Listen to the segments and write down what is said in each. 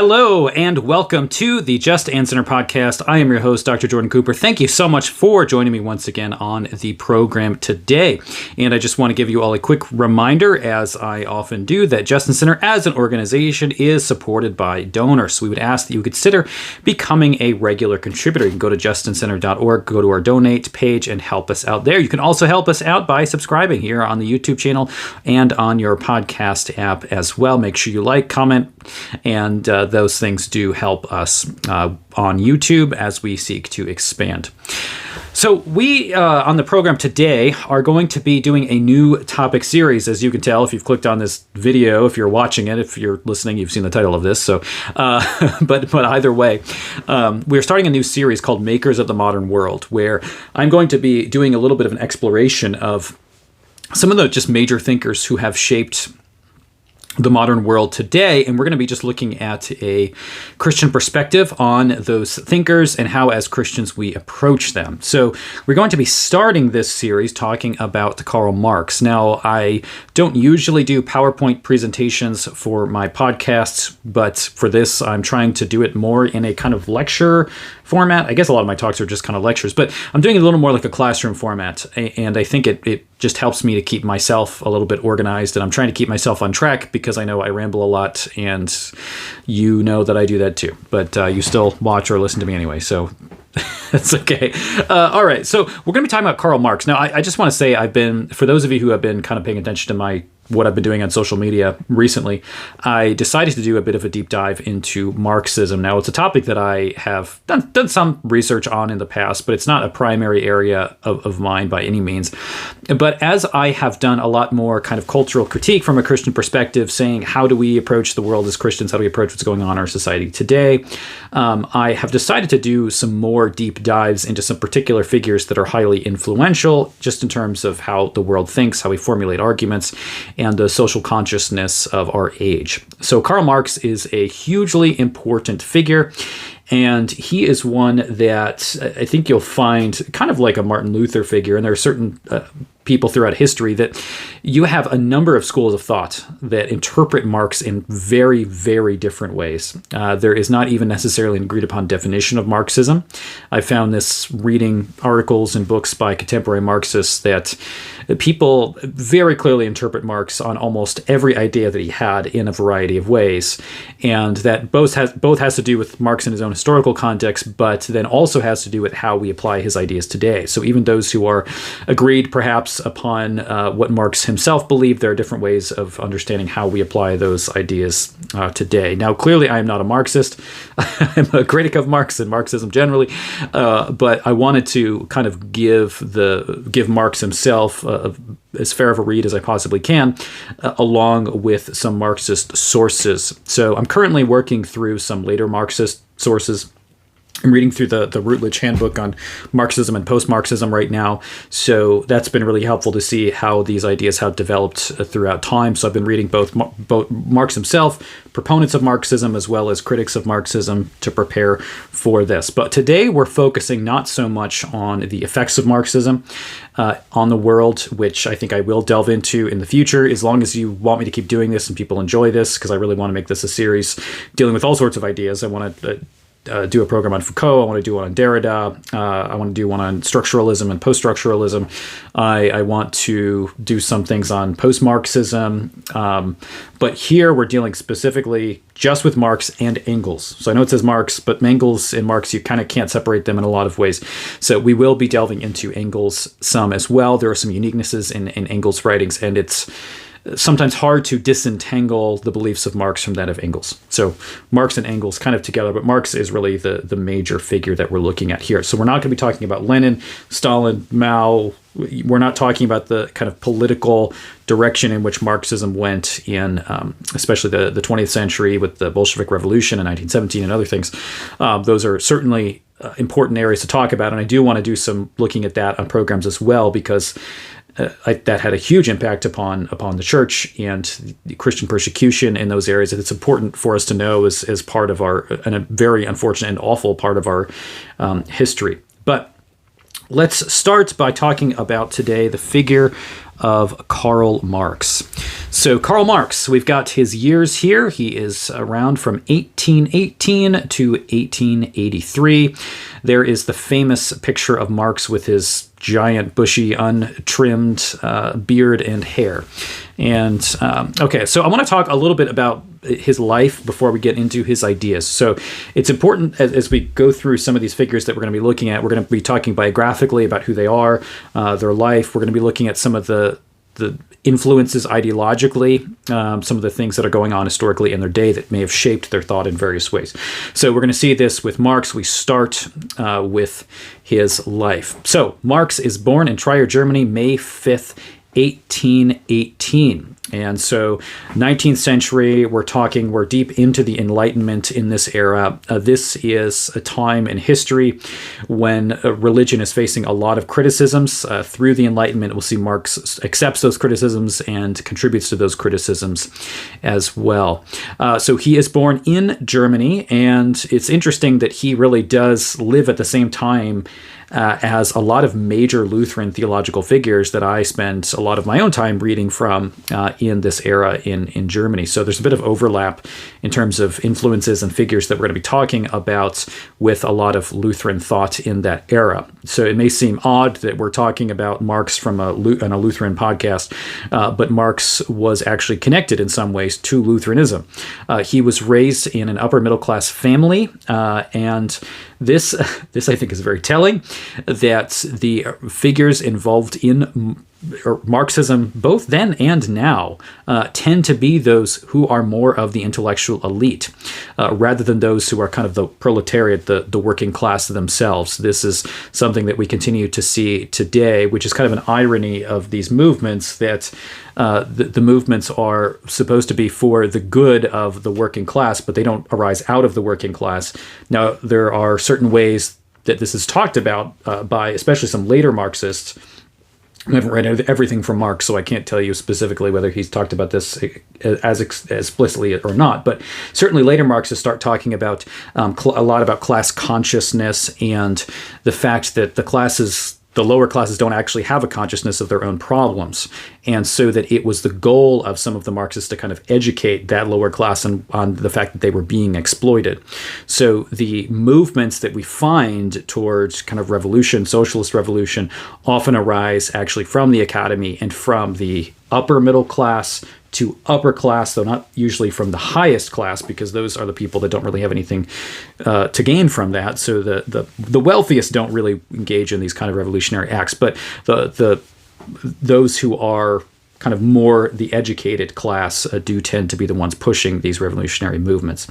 Hello and welcome to the Just and Center podcast. I am your host, Dr. Jordan Cooper. Thank you so much for joining me once again on the program today. And I just want to give you all a quick reminder, as I often do, that Just and Center as an organization is supported by donors. So we would ask that you consider becoming a regular contributor. You can go to justandcenter.org, go to our donate page, and help us out there. You can also help us out by subscribing here on the YouTube channel and on your podcast app as well. Make sure you like, comment, and those things do help us on YouTube as we seek to expand. So we, on the program today, are going to be doing a new topic series. As you can tell, if you've clicked on this video, if you're watching it, if you're listening, you've seen the title of this. So, but either way, we're starting a new series called Makers of the Modern World, where I'm going to be doing a little bit of an exploration of some of the just major thinkers who have shaped the modern world today, and we're going to be just looking at a Christian perspective on those thinkers and how, as Christians, we approach them. So we're going to be starting this series talking about Karl Marx. Now, I don't usually do PowerPoint presentations for my podcasts, but for this, I'm trying to do it more in a kind of lecture format. I guess a lot of my talks are just kind of lectures, but I'm doing it a little more like a classroom format, and I think it just helps me to keep myself a little bit organized, and I'm trying to keep myself on track because I know I ramble a lot, and you know that I do that too, but you still watch or listen to me anyway, so that's okay. All right, so we're going to be talking about Karl Marx. Now, I just want to say for those of you who have been kind of paying attention to what I've been doing on social media recently, I decided to do a bit of a deep dive into Marxism. Now, it's a topic that I have done some research on in the past, but it's not a primary area of mine by any means. But as I have done a lot more kind of cultural critique from a Christian perspective, saying how do we approach the world as Christians, how do we approach what's going on in our society today, I have decided to do some more deep dives into some particular figures that are highly influential, just in terms of how the world thinks, how we formulate arguments, and the social consciousness of our age. So Karl Marx is a hugely important figure, and he is one that I think you'll find kind of like a Martin Luther figure, and there are certain people throughout history that you have a number of schools of thought that interpret Marx in very, very different ways. There is not even necessarily an agreed upon definition of Marxism. I found this reading articles and books by contemporary Marxists that people very clearly interpret Marx on almost every idea that he had in a variety of ways, and that both has to do with Marx in his own historical context, but then also has to do with how we apply his ideas today. So even those who are agreed perhaps upon what Marx himself believed, there are different ways of understanding how we apply those ideas today. Now, clearly, I am not a Marxist. I'm a critic of Marx and Marxism generally, but I wanted to kind of give Marx himself as fair of a read as I possibly can, along with some Marxist sources. So I'm currently working through some later Marxist sources. I'm reading through the Routledge Handbook on Marxism and post-Marxism right now, so that's been really helpful to see how these ideas have developed throughout time. So I've been reading both Marx himself, proponents of Marxism, as well as critics of Marxism to prepare for this. But today we're focusing not so much on the effects of Marxism on the world, which I think I will delve into in the future, as long as you want me to keep doing this and people enjoy this, because I really want to make this a series dealing with all sorts of ideas. I want to do a program on Foucault. I want to do one on Derrida. I want to do one on structuralism and post-structuralism. I want to do some things on post-Marxism. But here we're dealing specifically just with Marx and Engels. So I know it says Marx, but Engels and Marx, you kind of can't separate them in a lot of ways. So we will be delving into Engels some as well. There are some uniquenesses in Engels' writings, and it's sometimes hard to disentangle the beliefs of Marx from that of Engels. So Marx and Engels kind of together, but Marx is really the major figure that we're looking at here. So we're not going to be talking about Lenin, Stalin, Mao. We're not talking about the kind of political direction in which Marxism went in, especially the 20th century with the Bolshevik Revolution in 1917 and other things. Those are certainly important areas to talk about, and I do want to do some looking at that on programs as well, because that had a huge impact upon the church and the Christian persecution in those areas. It's important for us to know as part of a very unfortunate and awful part of our history. But let's start by talking about today the figure of Karl Marx. So Karl Marx, we've got his years here. He is around from 1818 to 1883. There is the famous picture of Marx with his giant, bushy, untrimmed beard and hair. And okay, so I want to talk a little bit about his life before we get into his ideas. So it's important as we go through some of these figures that we're going to be looking at. We're going to be talking biographically about who they are, their life. We're going to be looking at some of the influences ideologically, some of the things that are going on historically in their day that may have shaped their thought in various ways. So we're going to see this with Marx. We start with his life. So Marx is born in Trier, Germany, May 5th, 1818. And so 19th century, we're deep into the Enlightenment in this era. This is a time in history when religion is facing a lot of criticisms. Through the Enlightenment, we'll see Marx accepts those criticisms and contributes to those criticisms as well. So he is born in Germany, and it's interesting that he really does live at the same time as a lot of major Lutheran theological figures that I spend a lot of my own time reading from in this era in Germany. So there's a bit of overlap in terms of influences and figures that we're going to be talking about with a lot of Lutheran thought in that era. So it may seem odd that we're talking about Marx from on a Lutheran podcast, but Marx was actually connected in some ways to Lutheranism. He was raised in an upper middle class family, and this I think is very telling, that the figures involved in Marxism, both then and now, tend to be those who are more of the intellectual elite, rather than those who are kind of the proletariat, the working class themselves. This is something that we continue to see today, which is kind of an irony of these movements, that the movements are supposed to be for the good of the working class, but they don't arise out of the working class. Now, there are certain ways that this is talked about by especially some later Marxists. I haven't read everything from Marx, so I can't tell you specifically whether he's talked about this as explicitly or not. But certainly later Marxists start talking about a lot about class consciousness and the fact that the lower classes don't actually have a consciousness of their own problems. And so that it was the goal of some of the Marxists to kind of educate that lower class on the fact that they were being exploited. So the movements that we find towards kind of revolution, socialist revolution, often arise actually from the academy and from the upper middle class to upper class, though not usually from the highest class, because those are the people that don't really have anything to gain from that. So the wealthiest don't really engage in these kind of revolutionary acts, but those who are kind of more the educated class do tend to be the ones pushing these revolutionary movements.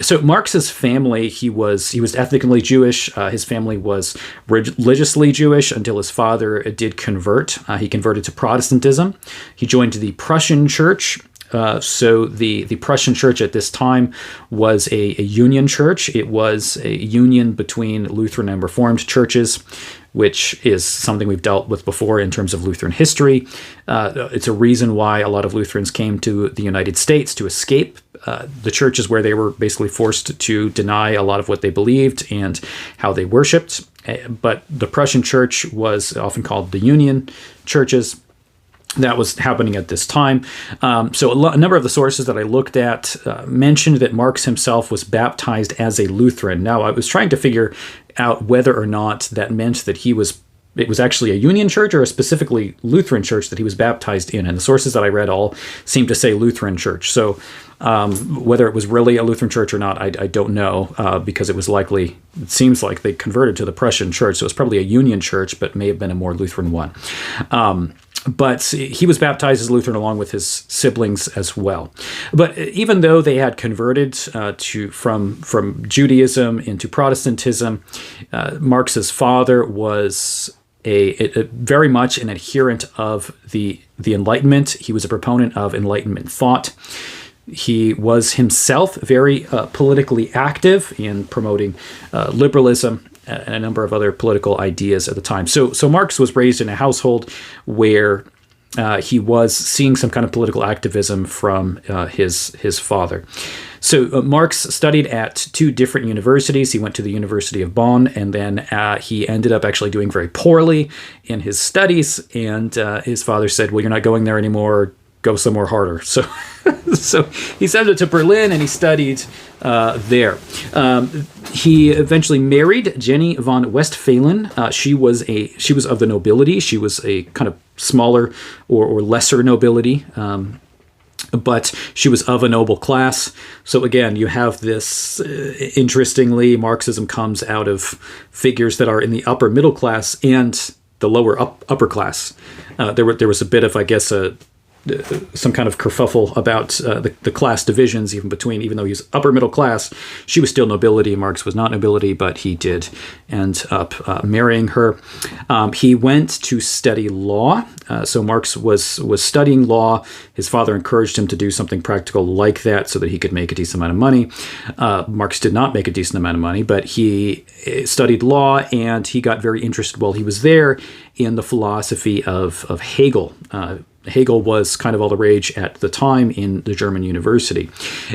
So Marx's family, he was ethnically Jewish. His family was religiously Jewish until his father did convert. He converted to Protestantism. He joined the Prussian Church. So the Prussian Church at this time was a union church. It was a union between Lutheran and Reformed churches, which is something we've dealt with before in terms of Lutheran history. It's a reason why a lot of Lutherans came to the United States to escape the churches where they were basically forced to deny a lot of what they believed and how they worshipped. But the Prussian Church was often called the union churches. That was happening at this time. So a number of the sources that I looked at mentioned that Marx himself was baptized as a Lutheran. Now, I was trying to figure out whether or not that meant that it was actually a union church or a specifically Lutheran church that he was baptized in. And the sources that I read all seem to say Lutheran church. So whether it was really a Lutheran church or not, I don't know, because it seems like they converted to the Prussian church. So it's probably a union church, but may have been a more Lutheran one. But he was baptized as Lutheran along with his siblings as well. But even though they had converted from Judaism into Protestantism, Marx's father was a very much an adherent of the Enlightenment. He was a proponent of Enlightenment thought. He was himself very politically active in promoting liberalism and a number of other political ideas at the time. So Marx was raised in a household where he was seeing some kind of political activism from his father. So Marx studied at two different universities. He went to the University of Bonn, and then he ended up actually doing very poorly in his studies. And his father said, well, you're not going there anymore. go somewhere harder. So, so he sent it to Berlin, and he studied there. He eventually married Jenny von Westphalen. She was of the nobility. She was a kind of smaller or lesser nobility. But she was of a noble class. So again, you have this, interestingly, Marxism comes out of figures that are in the upper middle class and the lower upper class. There was a bit of, I guess, some kind of kerfuffle about the class divisions, even though he was upper middle class. She was still nobility. Marx was not nobility, but he did end up marrying her. He went to study law. So Marx was studying law. His father encouraged him to do something practical like that so that he could make a decent amount of money. Marx did not make a decent amount of money, but he studied law, and he got very interested while he was there in the philosophy of Hegel. Hegel was kind of all the rage at the time in the German university.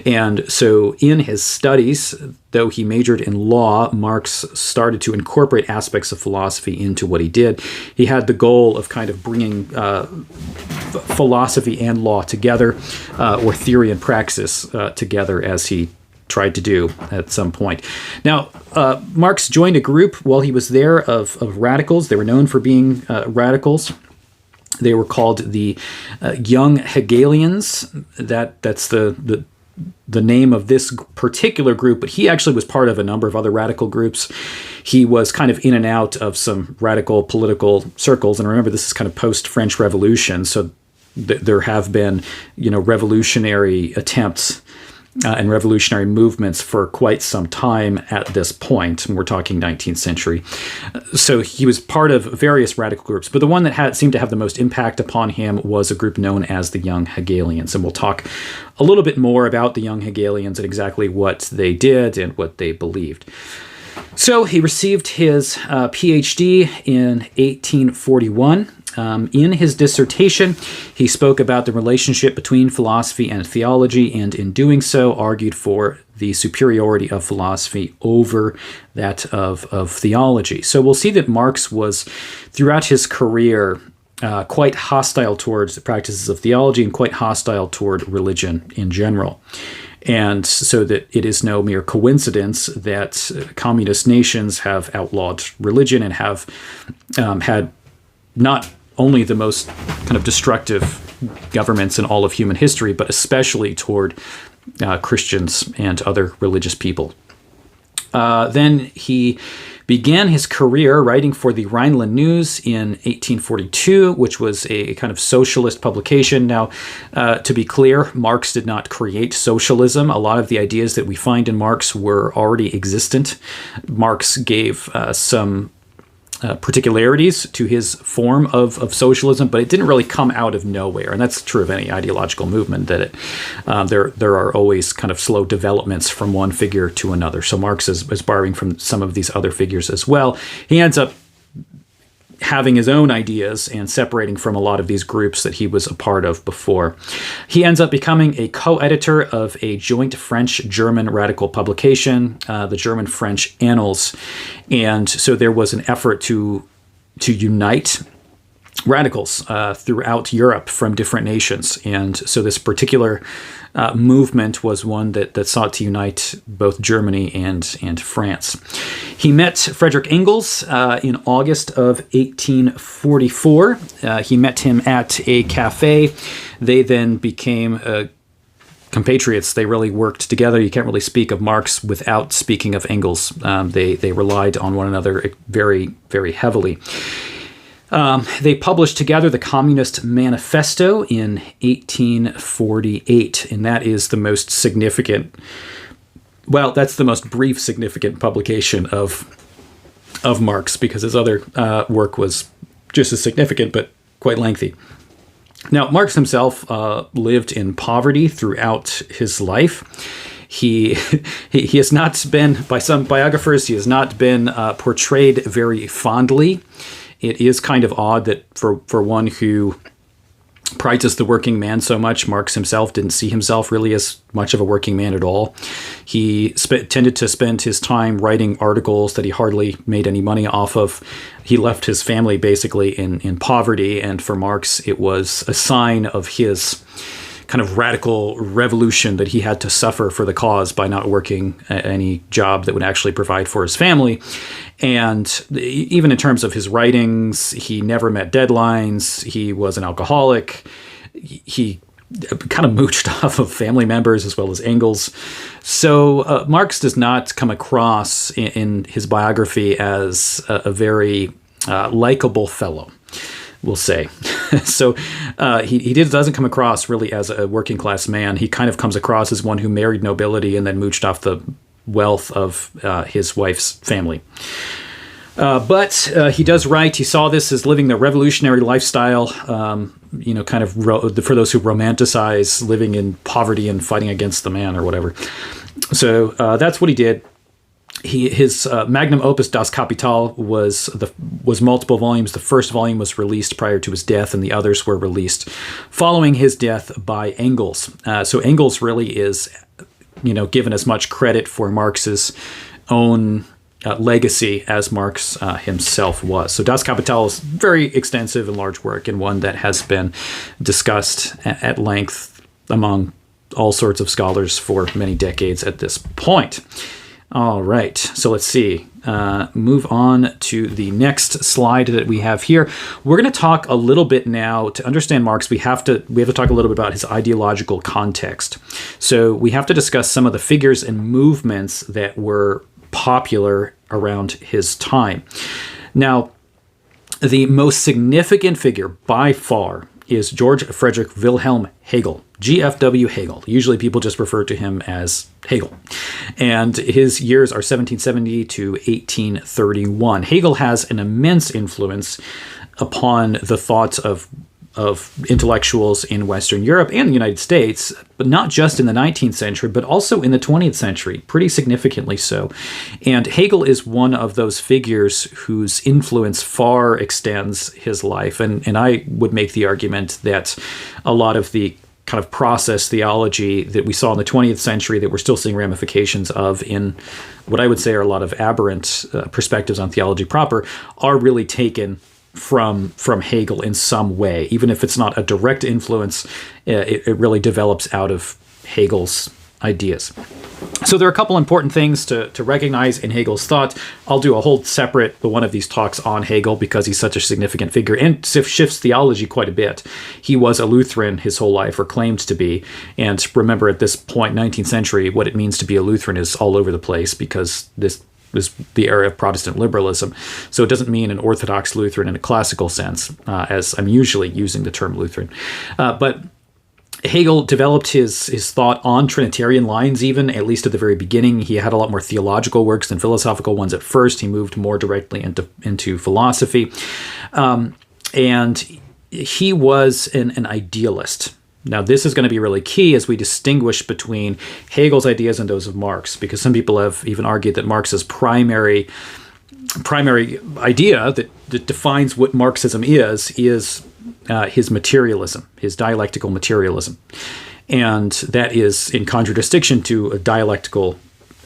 And so in his studies, though he majored in law, Marx started to incorporate aspects of philosophy into what he did. He had the goal of kind of bringing philosophy and law together, or theory and praxis together, as he tried to do at some point. Now, Marx joined a group while he was there of radicals. They were known for being radicals. They were called the Young Hegelians. That's the name of this particular group, but he actually was part of a number of other radical groups. He was kind of in and out of some radical political circles. And remember, this is kind of post-French Revolution, so there have been, revolutionary attempts and revolutionary movements for quite some time at this point. And we're talking 19th century. So he was part of various radical groups, but the one that seemed to have the most impact upon him was a group known as the Young Hegelians. And we'll talk a little bit more about the Young Hegelians and exactly what they did and what they believed. So he received his PhD in 1841. In his dissertation, he spoke about the relationship between philosophy and theology, and in doing so, argued for the superiority of philosophy over that of theology. So we'll see that Marx was, throughout his career, quite hostile towards the practices of theology and quite hostile toward religion in general. And so that it is no mere coincidence that communist nations have outlawed religion and have had not only the most kind of destructive governments in all of human history, but especially toward Christians and other religious people. Then he began his career writing for the Rhineland News in 1842, which was a kind of socialist publication. Now, to be clear, Marx did not create socialism. A lot of the ideas that we find in Marx were already existent. Marx gave some particularities to his form of socialism, but it didn't really come out of nowhere. And that's true of any ideological movement, that there are always kind of slow developments from one figure to another. So Marx is borrowing from some of these other figures as well. He ends up having his own ideas and separating from a lot of these groups that he was a part of before. He ends up becoming a co-editor of a joint French-German radical publication, the German-French Annals. And so there was an effort to unite radicals throughout Europe from different nations. And so this particular movement was one that sought to unite both Germany and France. He met Friedrich Engels in August of 1844. He met him at a cafe. They then became compatriots. They really worked together. You can't really speak of Marx without speaking of Engels. They relied on one another very, very heavily. They published together the Communist Manifesto in 1848, and that is the most significant, well, that's the most brief significant publication of Marx, because his other work was just as significant, but quite lengthy. Now, Marx himself lived in poverty throughout his life. He has not been, by some biographers, he has not been portrayed very fondly. It is kind of odd that for one who prizes the working man so much. Marx himself didn't see himself really as much of a working man at all. He tended to spend his time writing articles that he hardly made any money off of. He left his family basically in poverty, and for Marx, it was a sign of his kind of radical revolution that he had to suffer for the cause by not working any job that would actually provide for his family. And even in terms of his writings, he never met deadlines. He was an alcoholic. He kind of mooched off of family members as well as Engels. So Marx does not come across in his biography as a very likable fellow, we'll say. So he doesn't come across really as a working class man. He kind of comes across as one who married nobility and then mooched off the wealth of his wife's family. But he does write, he saw this as living the revolutionary lifestyle, kind of for those who romanticize living in poverty and fighting against the man or whatever. So that's what he did. His magnum opus Das Kapital was multiple volumes. The first volume was released prior to his death, and the others were released following his death by Engels. So Engels really is, given as much credit for Marx's own legacy as Marx himself was. So Das Kapital is very extensive and large work, and one that has been discussed at length among all sorts of scholars for many decades at this point. All right, so let's see. Move on to the next slide that we have here. We're going to talk a little bit now. To understand Marx, we have to talk a little bit about his ideological context. So we have to discuss some of the figures and movements that were popular around his time. Now, the most significant figure by far is George Friedrich Wilhelm Hegel, GFW Hegel. Usually people just refer to him as Hegel. And his years are 1770 to 1831. Hegel has an immense influence upon the thoughts of intellectuals in Western Europe and the United States, but not just in the 19th century, but also in the 20th century, pretty significantly so. And Hegel is one of those figures whose influence far extends his life. And I would make the argument that a lot of the kind of process theology that we saw in the 20th century that we're still seeing ramifications of in what I would say are a lot of aberrant perspectives on theology proper are really taken from Hegel in some way. Even if it's not a direct influence, it really develops out of Hegel's ideas. So there are a couple important things to recognize in Hegel's thought. I'll do a whole separate one of these talks on Hegel because he's such a significant figure and shifts theology quite a bit. He was a Lutheran his whole life, or claimed to be. And remember, at this point, 19th century, what it means to be a Lutheran is all over the place because this was the era of Protestant liberalism. So it doesn't mean an Orthodox Lutheran in a classical sense, as I'm usually using the term Lutheran. But Hegel developed his thought on Trinitarian lines even, at least at the very beginning. He had a lot more theological works than philosophical ones at first. He moved more directly into philosophy. And he was an idealist. Now, this is going to be really key as we distinguish between Hegel's ideas and those of Marx, because some people have even argued that Marx's primary idea that defines what Marxism is his materialism, his dialectical materialism. And that is in contradistinction to a dialectical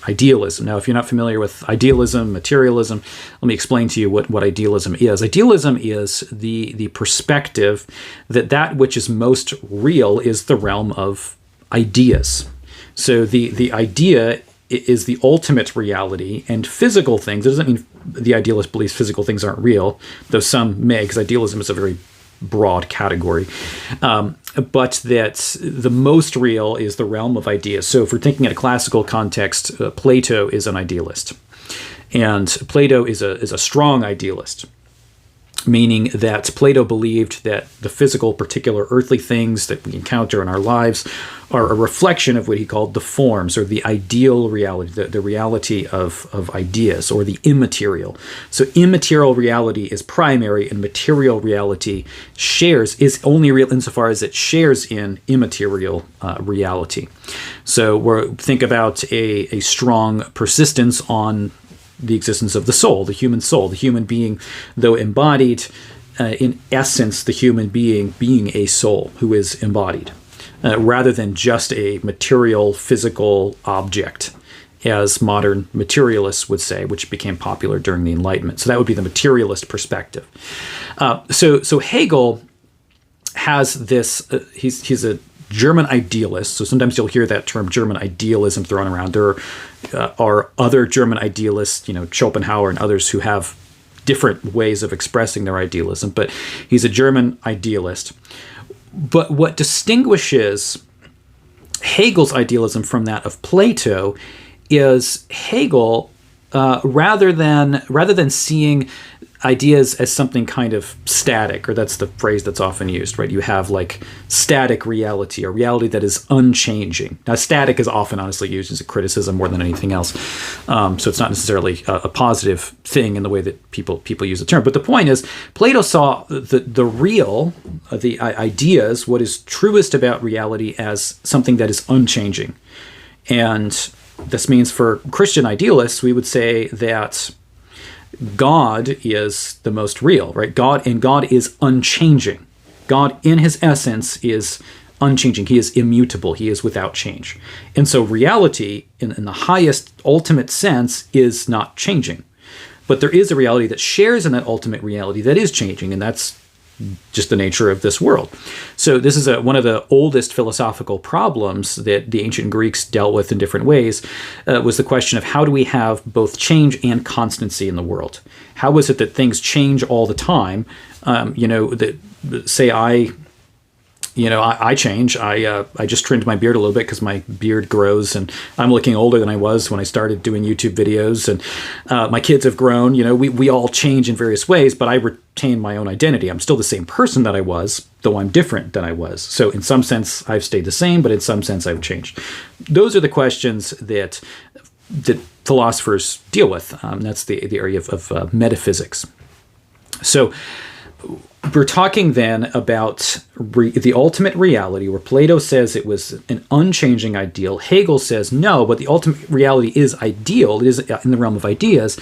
idealism. Now, if you're not familiar with idealism, materialism, let me explain to you what idealism is. Idealism is the perspective that which is most real is the realm of ideas. So the idea is the ultimate reality, and physical things, it doesn't mean the idealist believes physical things aren't real, though some may, because idealism is a very broad category, but that the most real is the realm of ideas. So if we're thinking in a classical context, Plato is an idealist, and Plato is a strong idealist, meaning that Plato believed that the physical, particular earthly things that we encounter in our lives are a reflection of what he called the forms, or the ideal reality, the reality of ideas, or the immaterial. So immaterial reality is primary, and material reality is only real insofar as it shares in immaterial reality. So think about a strong persistence on the existence of the soul, the human being, though embodied, in essence, the human being a soul who is embodied, rather than just a material, physical object, as modern materialists would say, which became popular during the Enlightenment. So that would be the materialist perspective. So Hegel has this, he's a German idealist, so sometimes you'll hear that term German idealism thrown around. There are other German idealists, Schopenhauer and others, who have different ways of expressing their idealism, but he's a German idealist. But what distinguishes Hegel's idealism from that of Plato is Hegel, rather than seeing ideas as something kind of static, or that's the phrase that's often used, right? You have like static reality, or reality that is unchanging. Now, static is often honestly used as a criticism more than anything else, so it's not necessarily a positive thing in the way that people use the term. But the point is, Plato saw the real, the ideas, what is truest about reality, as something that is unchanging. And this means for Christian idealists, we would say that God is the most real, right? God is unchanging. God in his essence is unchanging. He is immutable. He is without change. And so reality in the highest ultimate sense is not changing. But there is a reality that shares in that ultimate reality that is changing, and that's just the nature of this world. So this is one of the oldest philosophical problems that the ancient Greeks dealt with in different ways, was the question of how do we have both change and constancy in the world? How is it that things change all the time? Say I change. I just trimmed my beard a little bit because my beard grows, and I'm looking older than I was when I started doing YouTube videos, and my kids have grown. We all change in various ways, but I retain my own identity. I'm still the same person that I was, though I'm different than I was. So in some sense, I've stayed the same, but in some sense, I've changed. Those are the questions that philosophers deal with. That's the area of metaphysics. So we're talking then about the ultimate reality, where Plato says it was an unchanging ideal. Hegel says no, but the ultimate reality is ideal. It is in the realm of ideas,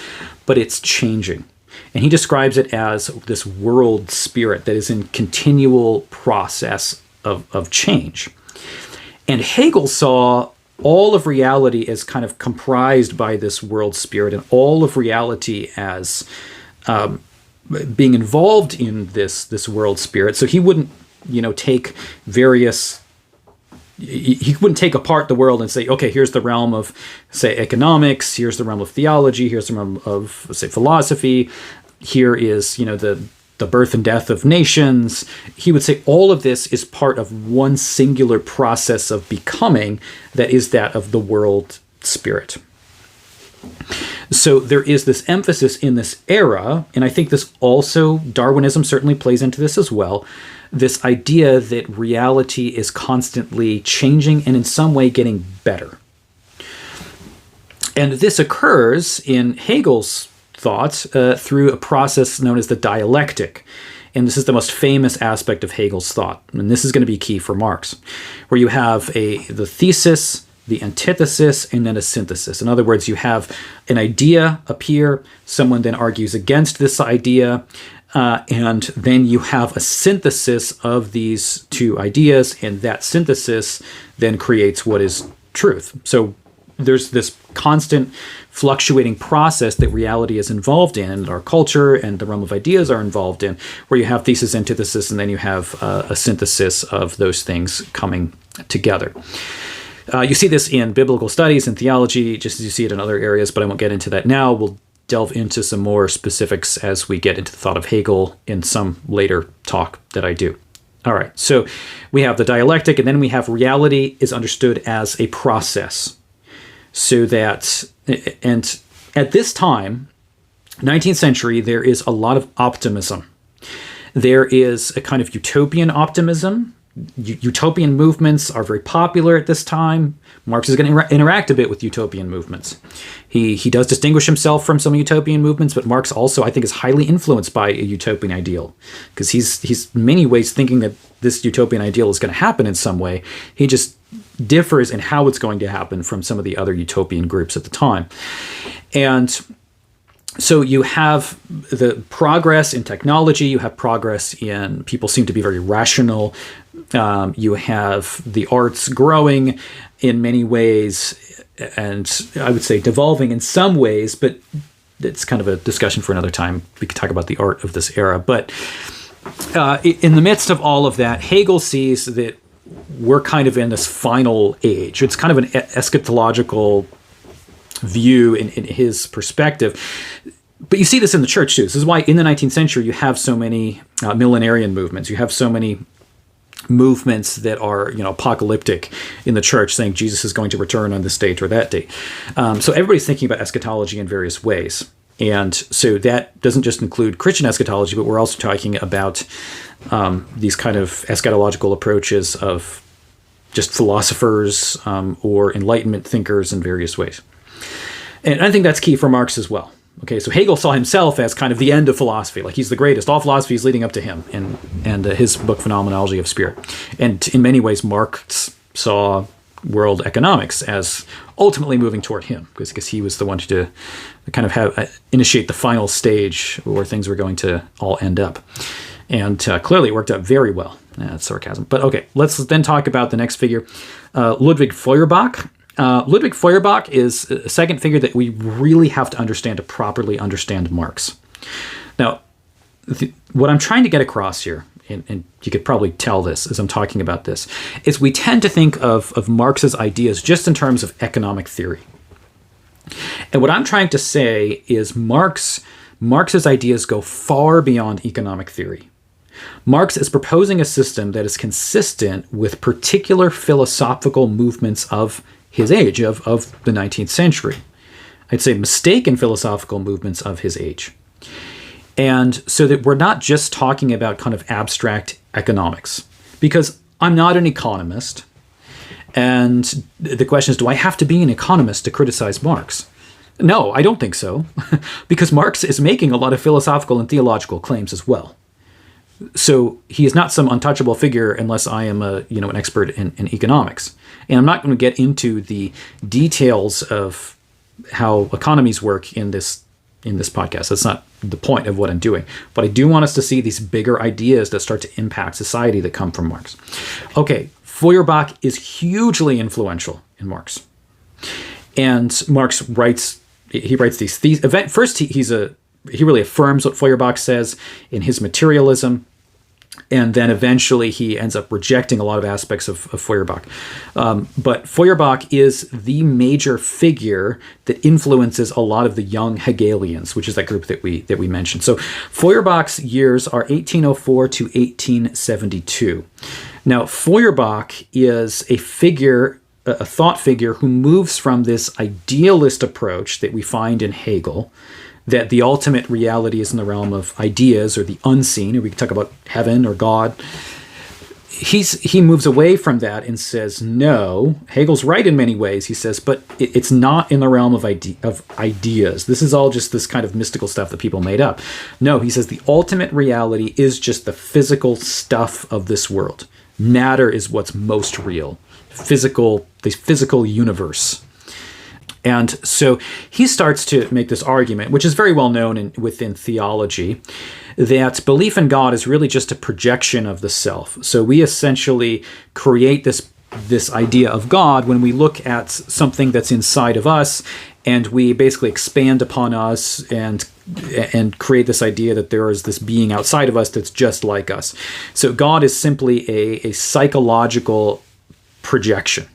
but it's changing. And he describes it as this world spirit that is in continual process of change. And Hegel saw all of reality as kind of comprised by this world spirit, and all of reality as being involved in this world spirit. So he wouldn't, take various. He wouldn't take apart the world and say, okay, here's the realm of, say, economics. Here's the realm of theology. Here's the realm of, say, philosophy. Here is, the birth and death of nations. He would say all of this is part of one singular process of becoming that is that of the world spirit. So there is this emphasis in this era, and I think this also, Darwinism certainly plays into this as well, this idea that reality is constantly changing and in some way getting better. And this occurs in Hegel's thought through a process known as the dialectic. And this is the most famous aspect of Hegel's thought. And this is going to be key for Marx, where you have the thesis, the antithesis, and then a synthesis. In other words, you have an idea appear, someone then argues against this idea, and then you have a synthesis of these two ideas, and that synthesis then creates what is truth. So there's this constant fluctuating process that reality is involved in, and our culture and the realm of ideas are involved in, where you have thesis, antithesis, and then you have a synthesis of those things coming together. You see this in biblical studies and theology, just as you see it in other areas, but I won't get into that now. We'll delve into some more specifics as we get into the thought of Hegel in some later talk that I do. All right, so we have the dialectic, and then we have reality is understood as a process. So that, and at this time, 19th century, there is a lot of optimism. There is a kind of utopian optimism. Utopian movements are very popular at this time. Marx is going to interact a bit with utopian movements. He does distinguish himself from some utopian movements, but Marx also, I think, is highly influenced by a utopian ideal, because he's in many ways thinking that this utopian ideal is going to happen in some way. He just differs in how it's going to happen from some of the other utopian groups at the time. And So you have the progress in technology, you have progress in people seem to be very rational, you have the arts growing in many ways, and I would say devolving in some ways, but it's kind of a discussion for another time. We could talk about the art of this era. But in the midst of all of that, Hegel sees that we're kind of in this final age. It's kind of an eschatological view in his perspective. But you see this in the church too. This is why in the 19th century you have so many millenarian movements. You have so many movements that are, apocalyptic in the church, saying Jesus is going to return on this date or that date. So everybody's thinking about eschatology in various ways. And so that doesn't just include Christian eschatology, but we're also talking about these kind of eschatological approaches of just philosophers or Enlightenment thinkers in various ways. And I think that's key for Marx as well. Okay, so Hegel saw himself as kind of the end of philosophy, like he's the greatest. All philosophy is leading up to him, and his book Phenomenology of Spirit. And in many ways, Marx saw world economics as ultimately moving toward him, because he was the one to kind of initiate the final stage where things were going to all end up. And clearly it worked out very well. That's sarcasm. But okay, let's then talk about the next figure, Ludwig Feuerbach. Ludwig Feuerbach is a second figure that we really have to understand to properly understand Marx. Now, what I'm trying to get across here, and you could probably tell this as I'm talking about this, is we tend to think of Marx's ideas just in terms of economic theory. And what I'm trying to say is Marx's ideas go far beyond economic theory. Marx is proposing a system that is consistent with particular philosophical movements of his age, of the 19th century. I'd say mistaken philosophical movements of his age. And so that we're not just talking about kind of abstract economics, because I'm not an economist. And the question is, do I have to be an economist to criticize Marx? No, I don't think so, because Marx is making a lot of philosophical and theological claims as well. So he is not some untouchable figure unless I am an expert in economics. And I'm not going to get into the details of how economies work in this podcast. That's not the point of what I'm doing. But I do want us to see these bigger ideas that start to impact society that come from Marx. Okay, Feuerbach is hugely influential in Marx. And Marx writes these theses. First, he really affirms what Feuerbach says in his Materialism, and then eventually he ends up rejecting a lot of aspects of Feuerbach. But Feuerbach is the major figure that influences a lot of the young Hegelians, which is that group that we mentioned. So Feuerbach's years are 1804 to 1872. Now, Feuerbach is a thought figure who moves from this idealist approach that we find in Hegel, that the ultimate reality is in the realm of ideas or the unseen, or we can talk about heaven or God. He moves away from that and says, no, Hegel's right in many ways, he says, but it's not in the realm of ideas. This is all just this kind of mystical stuff that people made up. No, he says the ultimate reality is just the physical stuff of this world. Matter is what's most real. The physical universe. And so he starts to make this argument, which is very well known within theology, that belief in God is really just a projection of the self. So we essentially create this idea of God when we look at something that's inside of us, and we basically expand upon us and create this idea that there is this being outside of us that's just like us. So God is simply a psychological projection.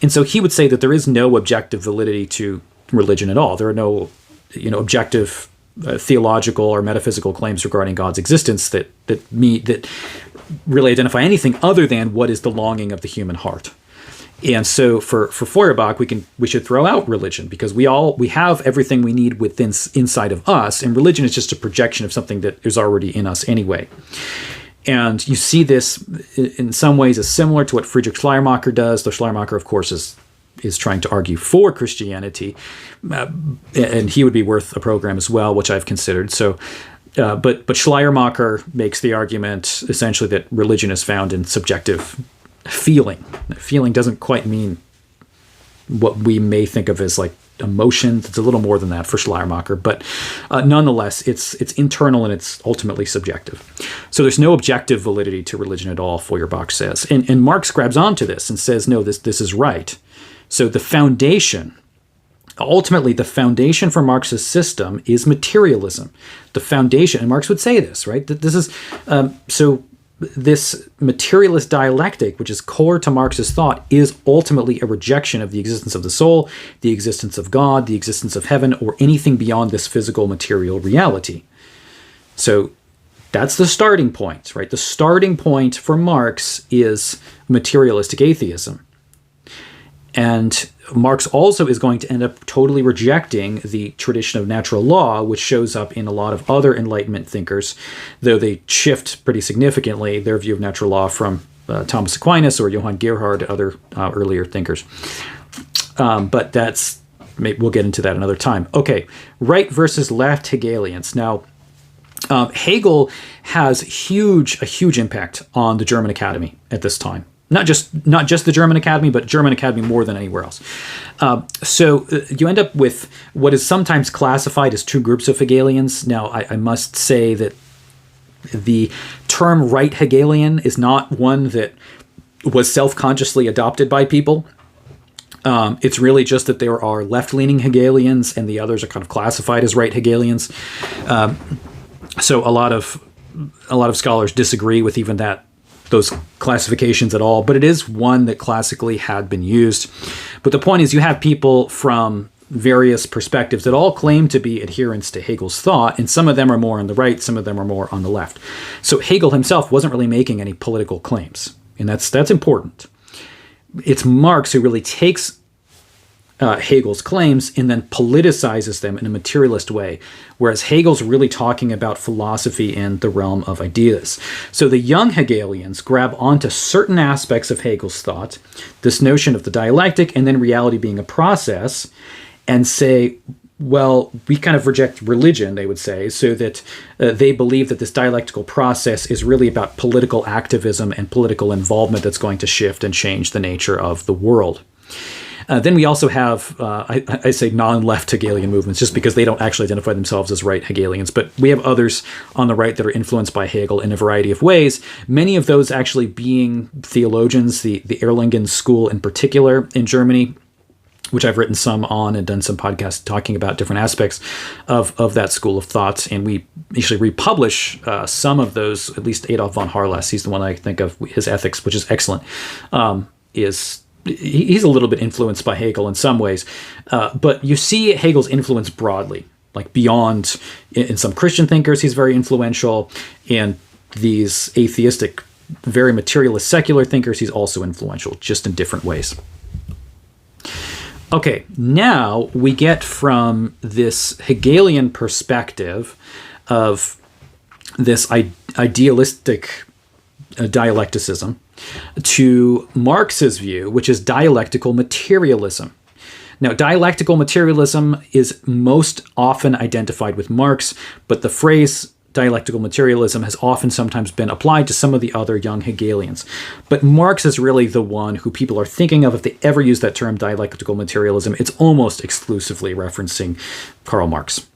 And so he would say that there is no objective validity to religion at all. There are no, objective theological or metaphysical claims regarding God's existence that really identify anything other than what is the longing of the human heart. And so for Feuerbach, we should throw out religion, because we have everything we need inside of us, and religion is just a projection of something that is already in us anyway. And you see this in some ways as similar to what Friedrich Schleiermacher does, though Schleiermacher, of course, is trying to argue for Christianity, and he would be worth a program as well, which I've considered. So, but Schleiermacher makes the argument essentially that religion is found in subjective feeling. Feeling doesn't quite mean what we may think of as like emotions. It's a little more than that for Schleiermacher, but nonetheless, it's internal and it's ultimately subjective. So there's no objective validity to religion at all, Feuerbach says. And Marx grabs onto this and says, no, this is right. So the foundation, ultimately, the foundation for Marx's system is materialism. The foundation, and Marx would say this, right? That this is, this materialist dialectic, which is core to Marx's thought, is ultimately a rejection of the existence of the soul, the existence of God, the existence of heaven, or anything beyond this physical material reality. So that's the starting point, right? The starting point for Marx is materialistic atheism. And Marx also is going to end up totally rejecting the tradition of natural law, which shows up in a lot of other Enlightenment thinkers, though they shift pretty significantly their view of natural law from Thomas Aquinas or Johann Gerhard to other earlier thinkers. But we'll get into that another time. Okay, right versus left Hegelians. Now, Hegel has a huge impact on the German Academy at this time. Not just the German Academy, but German Academy more than anywhere else. So you end up with what is sometimes classified as two groups of Hegelians. Now, I must say that the term right Hegelian is not one that was self-consciously adopted by people. It's really just that there are left-leaning Hegelians and the others are kind of classified as right Hegelians. So a lot of scholars disagree with even those classifications at all, but it is one that classically had been used. But the point is you have people from various perspectives that all claim to be adherents to Hegel's thought, and some of them are more on the right, some of them are more on the left. So Hegel himself wasn't really making any political claims, and that's important. It's Marx who really takes Hegel's claims and then politicizes them in a materialist way, whereas Hegel's really talking about philosophy in the realm of ideas. So the young Hegelians grab onto certain aspects of Hegel's thought, this notion of the dialectic and then reality being a process, and say, well, we kind of reject religion, they would say, so that they believe that this dialectical process is really about political activism and political involvement that's going to shift and change the nature of the world. Then we also have, I say non-left Hegelian movements, just because they don't actually identify themselves as right Hegelians. But we have others on the right that are influenced by Hegel in a variety of ways, many of those actually being theologians, the Erlangen school in particular in Germany, which I've written some on and done some podcasts talking about different aspects of that school of thought. And we actually republish some of those, at least Adolf von Harless, he's the one I think of, his Ethics, which is excellent, he's a little bit influenced by Hegel in some ways, but you see Hegel's influence broadly, like beyond, in some Christian thinkers, he's very influential. In these atheistic, very materialist, secular thinkers, he's also influential, just in different ways. Okay, now we get from this Hegelian perspective of this idealistic dialecticism to Marx's view, which is dialectical materialism. Now, dialectical materialism is most often identified with Marx, but the phrase dialectical materialism has often sometimes been applied to some of the other young Hegelians. But Marx is really the one who people are thinking of if they ever use that term dialectical materialism. It's almost exclusively referencing Karl Marx.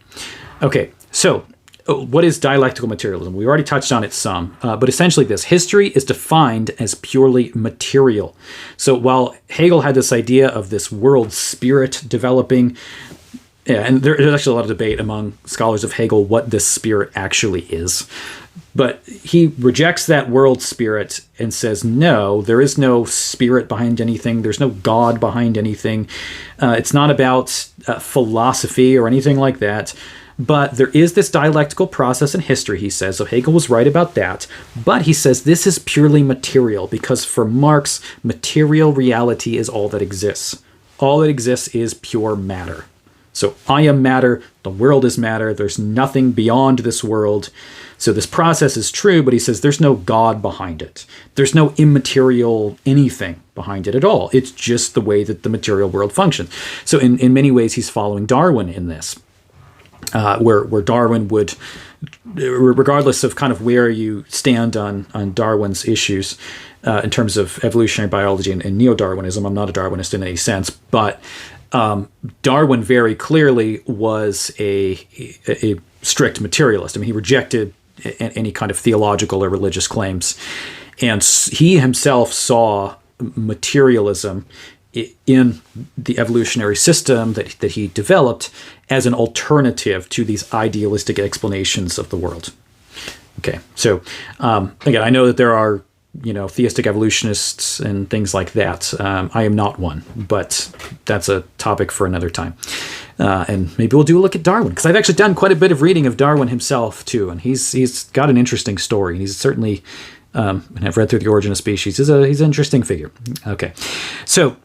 Okay, so what is dialectical materialism? We already touched on it some, but essentially this. History is defined as purely material. So while Hegel had this idea of this world spirit developing, and there's actually a lot of debate among scholars of Hegel what this spirit actually is, but he rejects that world spirit and says, no, there is no spirit behind anything. There's no God behind anything. It's not about philosophy or anything like that. But there is this dialectical process in history, he says, so Hegel was right about that. But he says this is purely material, because for Marx, material reality is all that exists. All that exists is pure matter. So I am matter, the world is matter, there's nothing beyond this world. So this process is true, but he says there's no God behind it. There's no immaterial anything behind it at all. It's just the way that the material world functions. So in many ways, he's following Darwin in this. Where Darwin would, regardless of kind of where you stand on Darwin's issues in terms of evolutionary biology and neo-Darwinism, I'm not a Darwinist in any sense, but Darwin very clearly was a strict materialist. I mean, he rejected any kind of theological or religious claims. And he himself saw materialism in the evolutionary system that he developed as an alternative to these idealistic explanations of the world. Okay, so again, I know that there are theistic evolutionists and things like that. I am not one, but that's a topic for another time. And maybe we'll do a look at Darwin, because I've actually done quite a bit of reading of Darwin himself too, and he's got an interesting story. He's certainly, and I've read through The Origin of Species. He's an interesting figure. Okay, so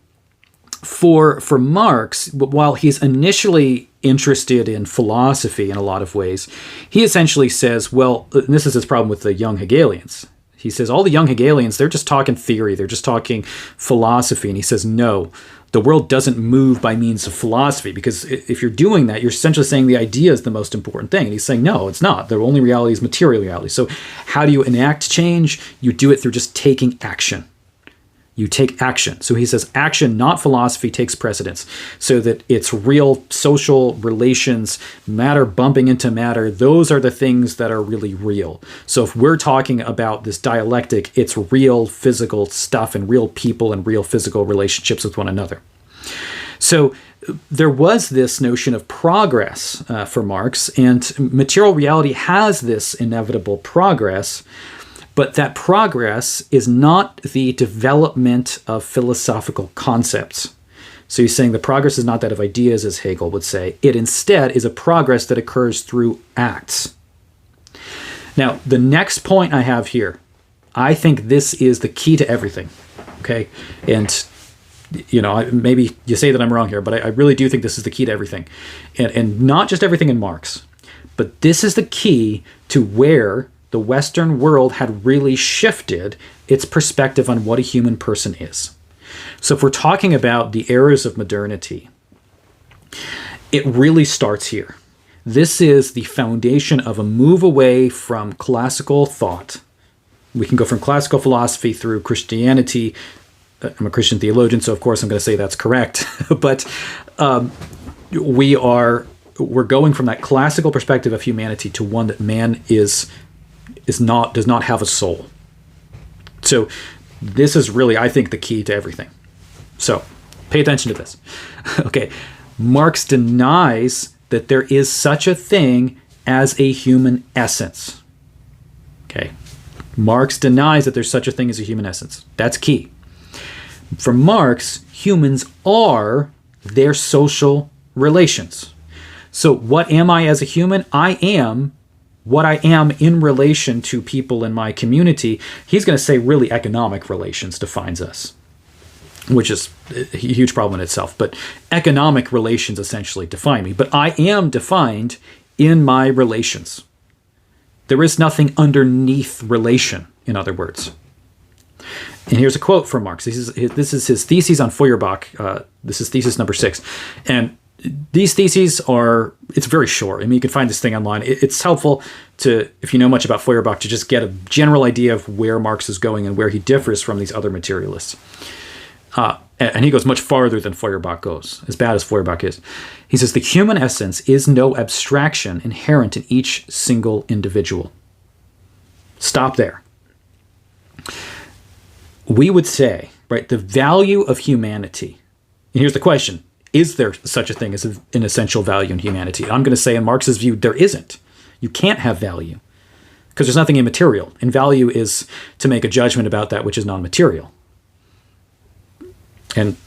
for Marx, while he's initially interested in philosophy in a lot of ways, he essentially says, well, and this is his problem with the young Hegelians. He says all the young Hegelians, they're just talking theory, they're just talking philosophy. And he says, no, the world doesn't move by means of philosophy, because if you're doing that, you're essentially saying the idea is the most important thing. And he's saying, no, it's not. The only reality is material reality. So how do you enact change? You do it through just taking action. You take action. So he says action, not philosophy, takes precedence, so that it's real social relations, matter bumping into matter. Those are the things that are really real. So if we're talking about this dialectic, it's real physical stuff and real people and real physical relationships with one another. So there was this notion of progress for Marx, and material reality has this inevitable progress. But that progress is not the development of philosophical concepts. So he's saying the progress is not that of ideas, as Hegel would say. It instead is a progress that occurs through acts. Now, the next point I have here, I think this is the key to everything. Okay? And, maybe you say that I'm wrong here, but I really do think this is the key to everything. And not just everything in Marx, but this is the key to where the Western world had really shifted its perspective on what a human person is. So if we're talking about the eras of modernity, it really starts here. This is the foundation of a move away from classical thought. We can go from classical philosophy through Christianity. I'm a Christian theologian, so of course I'm going to say that's correct. But we're going from that classical perspective of humanity to one that man does not have a soul. So this is really, I think, the key to everything. So pay attention to this. Okay, Marx denies that there is such a thing as a human essence. Okay, Marx denies that there's such a thing as a human essence. That's key. For Marx, humans are their social relations. So what am I as a human? I am what I am in relation to people in my community. He's going to say really economic relations defines us, which is a huge problem in itself. But economic relations essentially define me. But I am defined in my relations. There is nothing underneath relation, in other words. And here's a quote from Marx. This is his thesis on Feuerbach. This is thesis number 6. And these theses it's very short. I mean, you can find this thing online. It's helpful to, if you know much about Feuerbach, to just get a general idea of where Marx is going and where he differs from these other materialists. And he goes much farther than Feuerbach goes, as bad as Feuerbach is. He says, the human essence is no abstraction inherent in each single individual. Stop there. We would say, right, the value of humanity, and here's the question, is there such a thing as an essential value in humanity? I'm going to say in Marx's view, there isn't. You can't have value because there's nothing immaterial. And value is to make a judgment about that which is non-material. And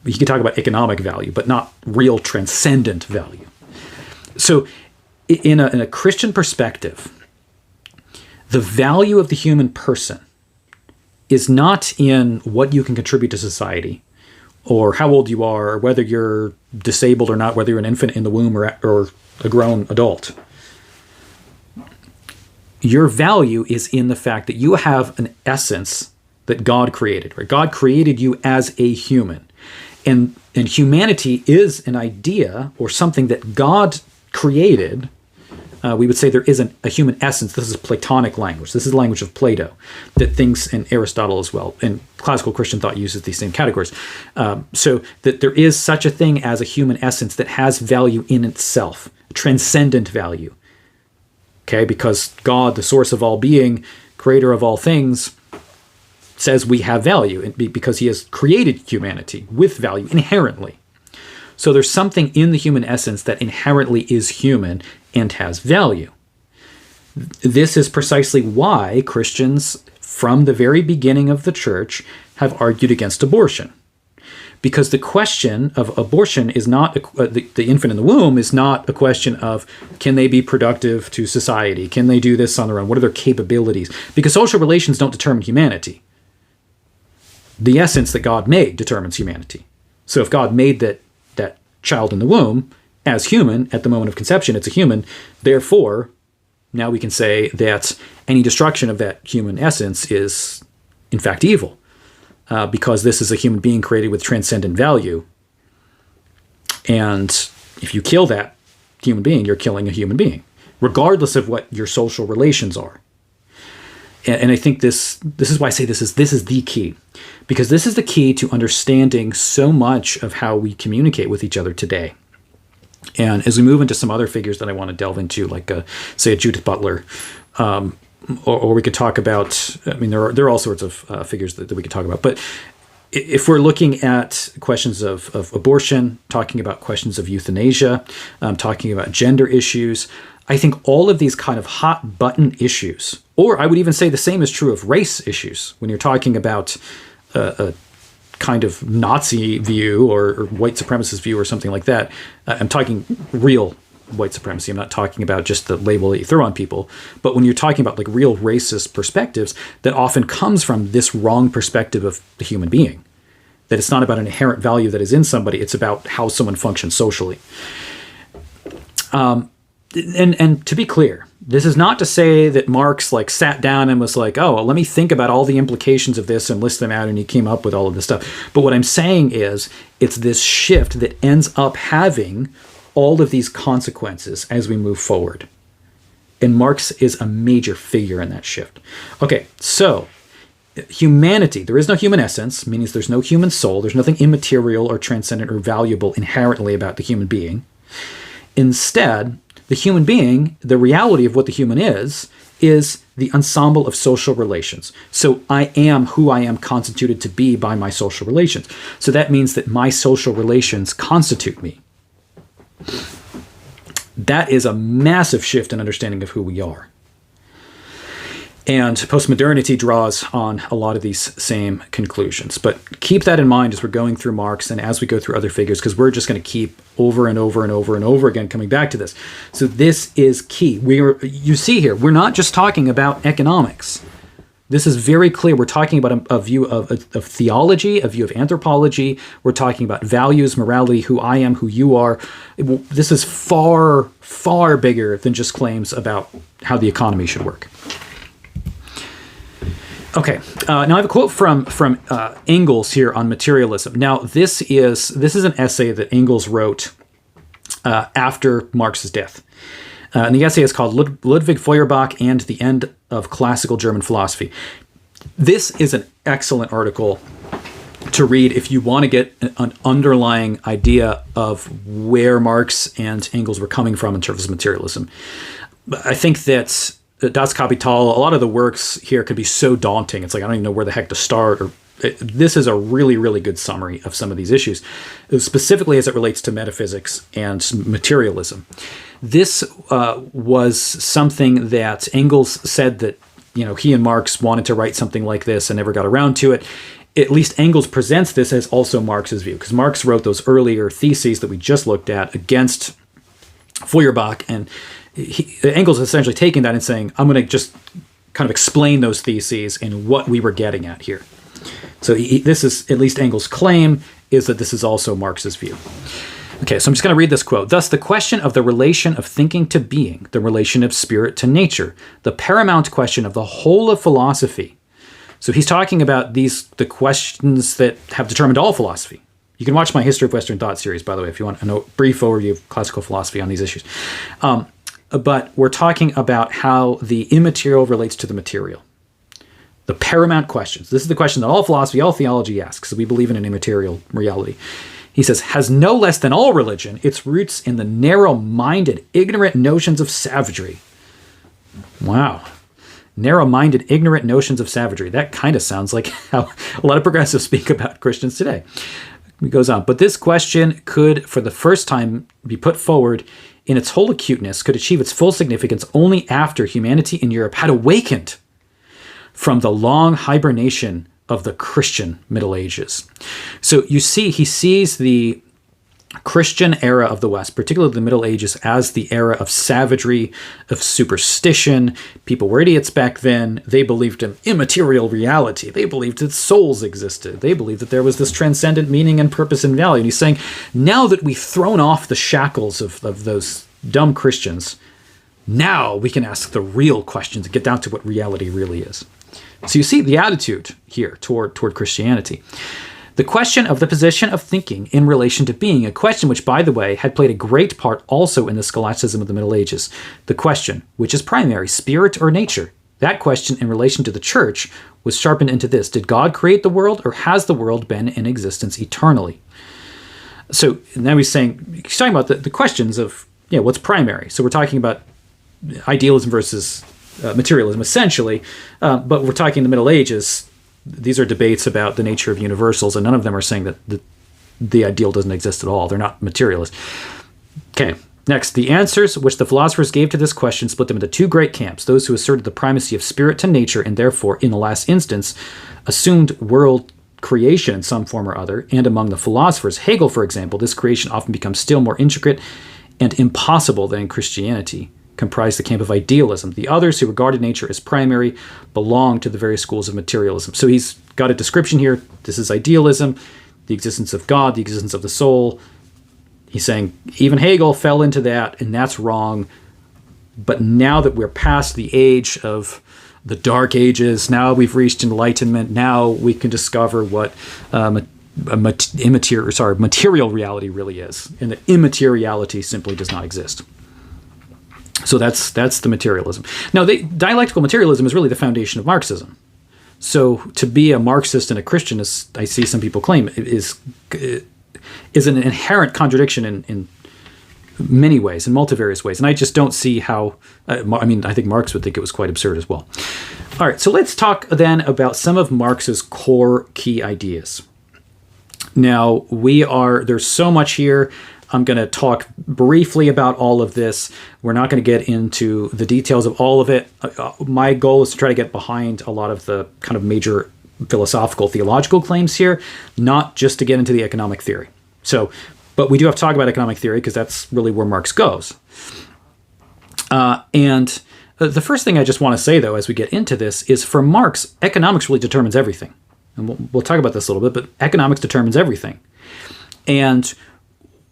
you can talk about economic value, but not real transcendent value. So in a Christian perspective, the value of the human person is not in what you can contribute to society, or how old you are, or whether you're disabled or not, whether you're an infant in the womb or a grown adult. Your value is in the fact that you have an essence that God created. Right? God created you as a human. And humanity is an idea or something that God created we would say there isn't a human essence. This is Platonic language. This is the language of Plato, that thinks, and Aristotle as well, and classical Christian thought uses these same categories. So that there is such a thing as a human essence that has value in itself, transcendent value. Okay, because God, the source of all being, creator of all things, says we have value because he has created humanity with value inherently. So there's something in the human essence that inherently is human and has value. This is precisely why Christians, from the very beginning of the church, have argued against abortion. Because the question of abortion is not, the infant in the womb is not a question of, can they be productive to society? Can they do this on their own? What are their capabilities? Because social relations don't determine humanity. The essence that God made determines humanity. So if God made that child in the womb as human at the moment of conception, it's a human. Therefore, now we can say that any destruction of that human essence is, in fact, evil. Because this is a human being created with transcendent value. And if you kill that human being, you're killing a human being, regardless of what your social relations are. And I think this is why I say this is the key. Because this is the key to understanding so much of how we communicate with each other today. And as we move into some other figures that I want to delve into, like, say, a Judith Butler, or we could talk about, I mean, there are all sorts of figures that we could talk about. But if we're looking at questions of abortion, talking about questions of euthanasia, talking about gender issues, I think all of these kind of hot button issues, or I would even say the same is true of race issues, when you're talking about a kind of Nazi view or white supremacist view or something like that. I'm talking real white supremacy. I'm not talking about just the label that you throw on people. But when you're talking about like real racist perspectives, that often comes from this wrong perspective of the human being. That it's not about an inherent value that is in somebody. It's about how someone functions socially. And to be clear, this is not to say that Marx like sat down and was like, oh, well, let me think about all the implications of this and list them out, and he came up with all of this stuff. But what I'm saying is it's this shift that ends up having all of these consequences as we move forward. And Marx is a major figure in that shift. Okay, so humanity, there is no human essence, meaning there's no human soul. There's nothing immaterial or transcendent or valuable inherently about the human being. Instead, the human being, the reality of what the human is the ensemble of social relations. So I am who I am constituted to be by my social relations. So that means that my social relations constitute me. That is a massive shift in understanding of who we are. And postmodernity draws on a lot of these same conclusions. But keep that in mind as we're going through Marx and as we go through other figures, because we're just going to keep over and over and over and over again coming back to this. So this is key. You see here, we're not just talking about economics. This is very clear. We're talking about a view of theology, a view of anthropology. We're talking about values, morality, who I am, who you are. This is far, far bigger than just claims about how the economy should work. Okay, now I have a quote from Engels here on materialism. Now, this is an essay that Engels wrote after Marx's death. And the essay is called Ludwig Feuerbach and the End of Classical German Philosophy. This is an excellent article to read if you want to get an underlying idea of where Marx and Engels were coming from in terms of materialism. I think that Das Kapital, a lot of the works here could be so daunting. It's like, I don't even know where the heck to start. This is a really, really good summary of some of these issues, specifically as it relates to metaphysics and materialism. This was something that Engels said that, he and Marx wanted to write something like this and never got around to it. At least Engels presents this as also Marx's view, because Marx wrote those earlier theses that we just looked at against Feuerbach, and Engels is essentially taking that and saying, I'm going to just kind of explain those theses and what we were getting at here. So this is, at least Engels' claim, is that this is also Marx's view. Okay, so I'm just going to read this quote. Thus, the question of the relation of thinking to being, the relation of spirit to nature, the paramount question of the whole of philosophy. So he's talking about the questions that have determined all philosophy. You can watch my History of Western Thought series, by the way, if you want a brief overview of classical philosophy on these issues. but we're talking about how the immaterial relates to the material. The paramount questions. This is the question that all philosophy, all theology asks. So we believe in an immaterial reality. He says, has no less than all religion its roots in the narrow-minded, ignorant notions of savagery. Wow. Narrow-minded, ignorant notions of savagery. That kind of sounds like how a lot of progressives speak about Christians today. He goes on, but this question could, for the first time, be put forward in its whole acuteness, could achieve its full significance only after humanity in Europe had awakened from the long hibernation of the Christian Middle Ages. So you see, he sees the Christian era of the West, particularly the Middle Ages, as the era of savagery, of superstition. People were idiots back then. They believed in immaterial reality. They believed that souls existed. They believed that there was this transcendent meaning and purpose and value. And he's saying, now that we've thrown off the shackles of those dumb Christians, now we can ask the real questions and get down to what reality really is. So you see the attitude here toward Christianity. The question of the position of thinking in relation to being, a question which, by the way, had played a great part also in the scholasticism of the Middle Ages. The question, which is primary, spirit or nature? That question in relation to the church was sharpened into this. Did God create the world, or has the world been in existence eternally? So now he's talking about the questions of, what's primary. So we're talking about idealism versus materialism, essentially. But we're talking the Middle Ages. These are debates about the nature of universals, and none of them are saying that the ideal doesn't exist at all. They're not materialists. Okay, next. The answers which the philosophers gave to this question split them into two great camps. Those who asserted the primacy of spirit to nature, and therefore, in the last instance, assumed world creation in some form or other. And among the philosophers, Hegel, for example, this creation often becomes still more intricate and impossible than in Christianity, comprised the camp of idealism. The others, who regarded nature as primary, belong to the various schools of materialism. So he's got a description here. This is idealism, the existence of God, the existence of the soul. He's saying even Hegel fell into that, and that's wrong. But now that we're past the age of the Dark Ages, now we've reached enlightenment, now we can discover what material reality really is, and that immateriality simply does not exist. So that's the materialism. Now, the dialectical materialism is really the foundation of Marxism. So to be a Marxist and a Christian, as I see some people claim, is an inherent contradiction in many ways, in multivarious ways. And I just don't see how, I think Marx would think it was quite absurd as well. All right, so let's talk then about some of Marx's core key ideas. Now, there's so much here. I'm going to talk briefly about all of this. We're not going to get into the details of all of it. My goal is to try to get behind a lot of the kind of major philosophical, theological claims here, not just to get into the economic theory. But we do have to talk about economic theory because that's really where Marx goes. And the first thing I just want to say, though, as we get into this, is for Marx, economics really determines everything. And we'll talk about this a little bit, but economics determines everything. And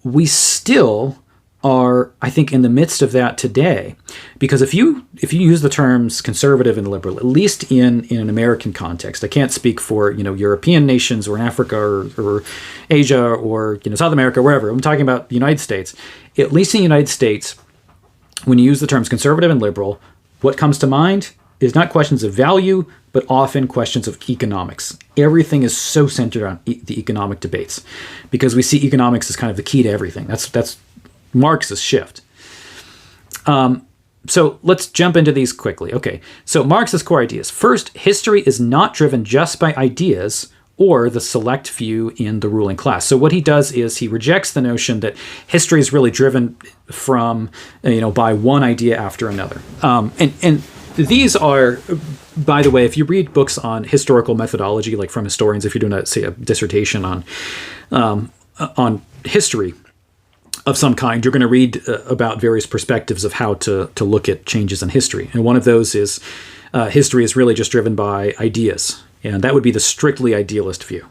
we still are, I think, in the midst of that today, because if you use the terms conservative and liberal, at least in an American context, I can't speak for European nations or in Africa or Asia or South America, wherever. I'm talking about the United States. At least in the United States, when you use the terms conservative and liberal, what comes to mind is not questions of value, but often questions of economics. Everything is so centered on the economic debates because we see economics as kind of the key to everything. That's Marx's shift. So let's jump into these quickly. Okay, so Marx's core ideas. First, history is not driven just by ideas or the select few in the ruling class. So what he does is he rejects the notion that history is really driven from, by one idea after another. And these are, by the way, if you read books on historical methodology, like from historians, if you're doing a dissertation on history of some kind, you're going to read about various perspectives of how to look at changes in history. And one of those is history is really just driven by ideas. And that would be the strictly idealist view.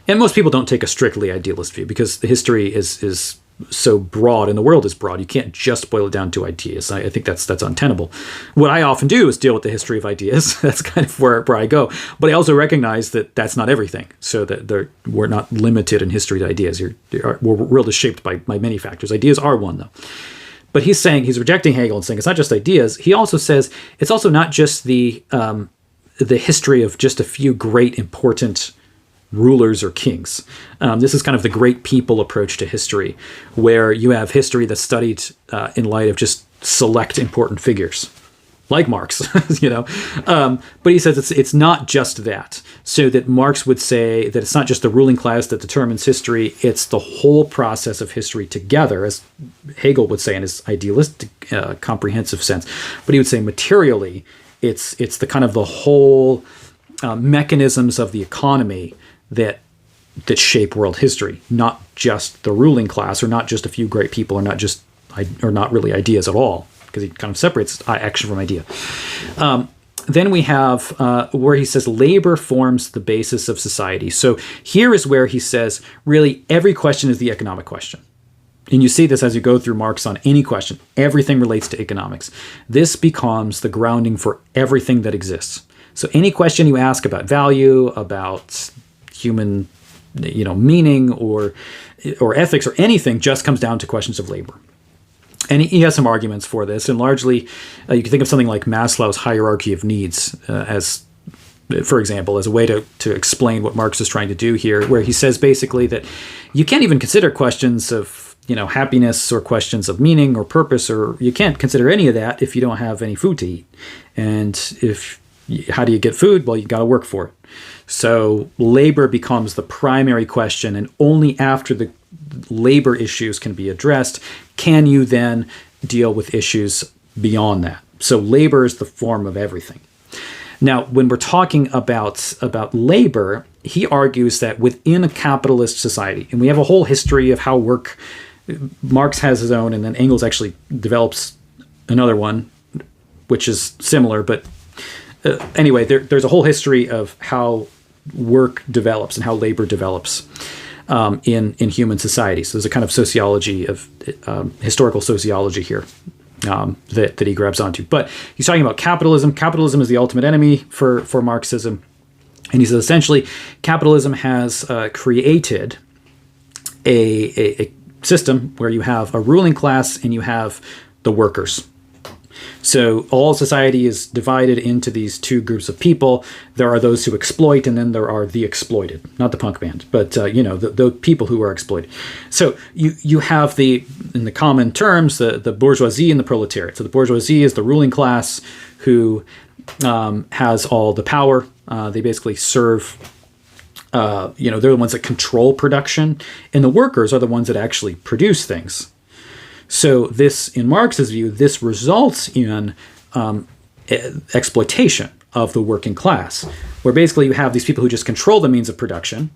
And most people don't take a strictly idealist view because the history is so broad and the world is broad. You can't just boil it down to ideas. I think that's untenable. What I often do is deal with the history of ideas. That's kind of where I go. But I also recognize that that's not everything. So that we're not limited in history to ideas. We're world is shaped by many factors. Ideas are one, though. But he's rejecting Hegel and saying it's not just ideas. He also says it's also not just the history of just a few great important rulers or kings. This is kind of the great people approach to history, where you have history that's studied in light of just select important figures, like Marx, But he says it's not just that. So that Marx would say that it's not just the ruling class that determines history, it's the whole process of history together, as Hegel would say in his idealistic comprehensive sense. But he would say materially, it's the kind of the whole mechanisms of the economy that shape world history, not just the ruling class, or not just a few great people, or not really ideas at all, because he kind of separates action from idea. Then we have where he says labor forms the basis of society. So here is where he says really every question is the economic question. And you see this as you go through Marx on any question. Everything relates to economics. This becomes the grounding for everything that exists. So any question you ask about value, about human meaning or ethics or anything just comes down to questions of labor. And he has some arguments for this, and largely you can think of something like Maslow's hierarchy of needs as, for example, as a way to explain what Marx is trying to do here, where he says basically that you can't even consider questions of happiness or questions of meaning or purpose, or you can't consider any of that if you don't have any food to eat. And how do you get food? Well, you got to work for it. So labor becomes the primary question, and only after the labor issues can be addressed can you then deal with issues beyond that. So labor is the form of everything. Now, when we're talking about labor, he argues that within a capitalist society, and we have a whole history of how work, Marx has his own, and then Engels actually develops another one, which is similar, but anyway, there's a whole history of how work develops and how labor develops in human society. So there's a kind of sociology of historical sociology here that he grabs onto. But he's talking about capitalism. Capitalism is the ultimate enemy for Marxism. And he says essentially capitalism has created a system where you have a ruling class and you have the workers. So all society is divided into these two groups of people. There are those who exploit, and then there are the exploited. Not the punk band, but the people who are exploited. So you have in the common terms, the bourgeoisie and the proletariat. So the bourgeoisie is the ruling class who has all the power. They basically serve. They're the ones that control production, and the workers are the ones that actually produce things. So this, in Marx's view, this results in exploitation of the working class, where basically you have these people who just control the means of production,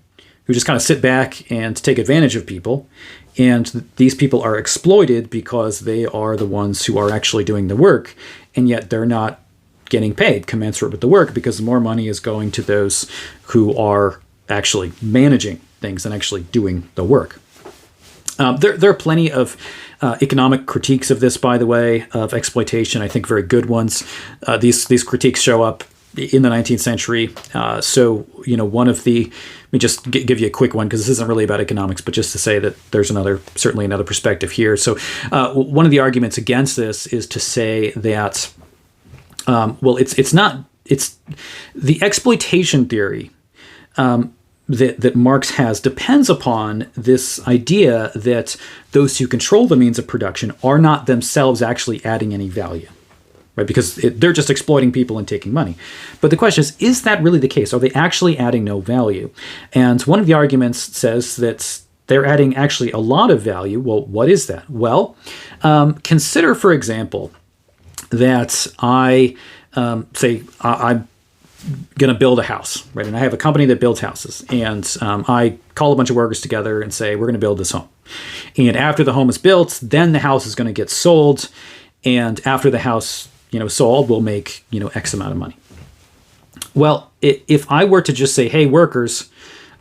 who just kind of sit back and take advantage of people, and these people are exploited because they are the ones who are actually doing the work, and yet they're not getting paid commensurate with the work, because more money is going to those who are actually managing things and actually doing the work. There are plenty of economic critiques of this, by the way, of exploitation. I think very good ones. These critiques show up in the 19th century. One of the, let me just give you a quick one, because this isn't really about economics, but just to say that there's certainly another perspective here. So one of the arguments against this is to say that, it's the exploitation theory that Marx has depends upon this idea that those who control the means of production are not themselves actually adding any value, right? Because they're just exploiting people and taking money. But the question is that really the case? Are they actually adding no value? And one of the arguments says that they're adding actually a lot of value. Well, what is that? Well, consider, for example, that I'm going to build a house, right? And I have a company that builds houses, and I call a bunch of workers together and say, we're going to build this home. And after the home is built, then the house is going to get sold. And after the house, sold, we'll make, X amount of money. Well, if I were to just say, hey, workers,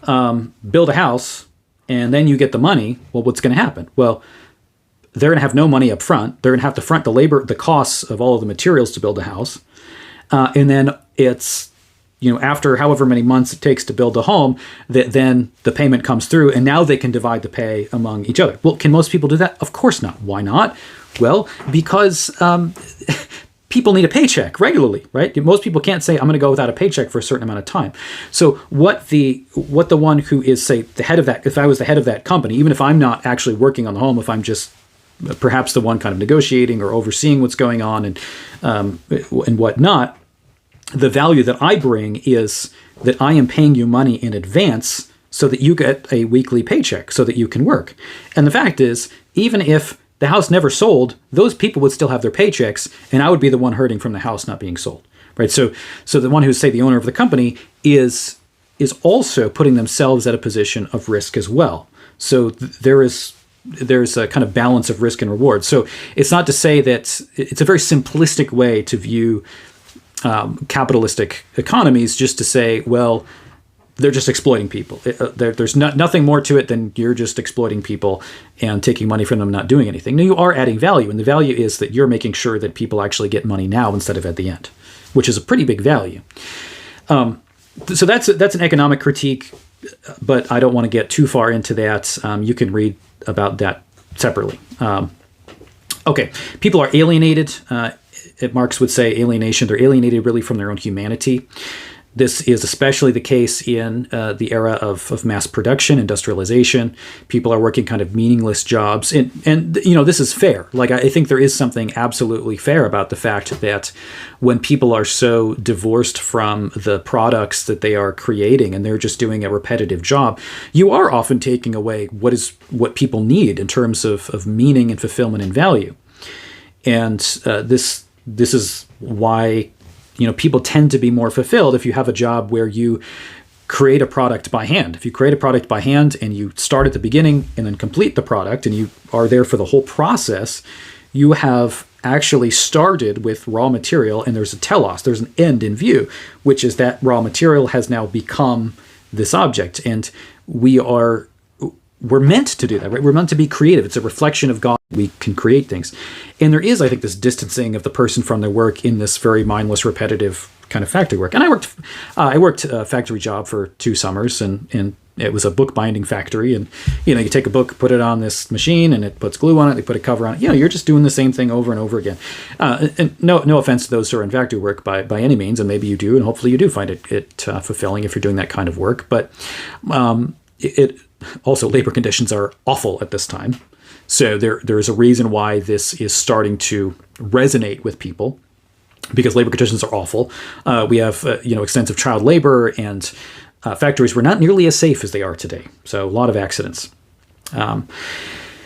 build a house, and then you get the money, well, what's going to happen? Well, they're going to have no money up front. They're going to have to front the labor, the costs of all of the materials to build a house. And then it's, after however many months it takes to build a home, that then the payment comes through, and now they can divide the pay among each other. Well, can most people do that? Of course not. Why not? Well, because people need a paycheck regularly, right? Most people can't say, I'm going to go without a paycheck for a certain amount of time. So what the one who is, say, the head of that, if I was the head of that company, even if I'm not actually working on the home, if I'm just perhaps the one kind of negotiating or overseeing what's going on and whatnot, the value that I bring is that I am paying you money in advance so that you get a weekly paycheck so that you can work. And the fact is, even if the house never sold, those people would still have their paychecks, and I would be the one hurting from the house not being sold, right? So the one who's, say, the owner of the company is also putting themselves at a position of risk as well. So there's a kind of balance of risk and reward. So it's not to say that it's a very simplistic way to view capitalistic economies, just to say, well, they're just exploiting people. There's nothing more to it than you're just exploiting people and taking money from them, not doing anything. No, you are adding value, and the value is that you're making sure that people actually get money now instead of at the end, which is a pretty big value. So that's an economic critique, but I don't want to get too far into that. You can read about that separately. Okay, people are alienated. Marx would say alienation. They're alienated really from their own humanity. This is especially the case in the era of mass production, industrialization. People are working kind of meaningless jobs. And this is fair. Like, I think there is something absolutely fair about the fact that when people are so divorced from the products that they are creating and they're just doing a repetitive job, you are often taking away what people need in terms of meaning and fulfillment and value. And this is why people tend to be more fulfilled if you have a job where you create a product by hand. If you create a product by hand and you start at the beginning and then complete the product and you are there for the whole process, you have actually started with raw material and there's a telos, there's an end in view, which is that raw material has now become this object. And we're meant to do that, right? We're meant to be creative. It's a reflection of God. We can create things. And there is, I think, this distancing of the person from their work in this very mindless, repetitive kind of factory work. And I worked a factory job for 2 summers, and it was a bookbinding factory. And, you take a book, put it on this machine, and it puts glue on it, they put a cover on it. You're just doing the same thing over and over again. And no offense to those who are in factory work by any means, and maybe you do, and hopefully you do find it fulfilling if you're doing that kind of work. But also, labor conditions are awful at this time. So there is a reason why this is starting to resonate with people, because labor conditions are awful. We have extensive child labor, and factories were not nearly as safe as they are today. So a lot of accidents.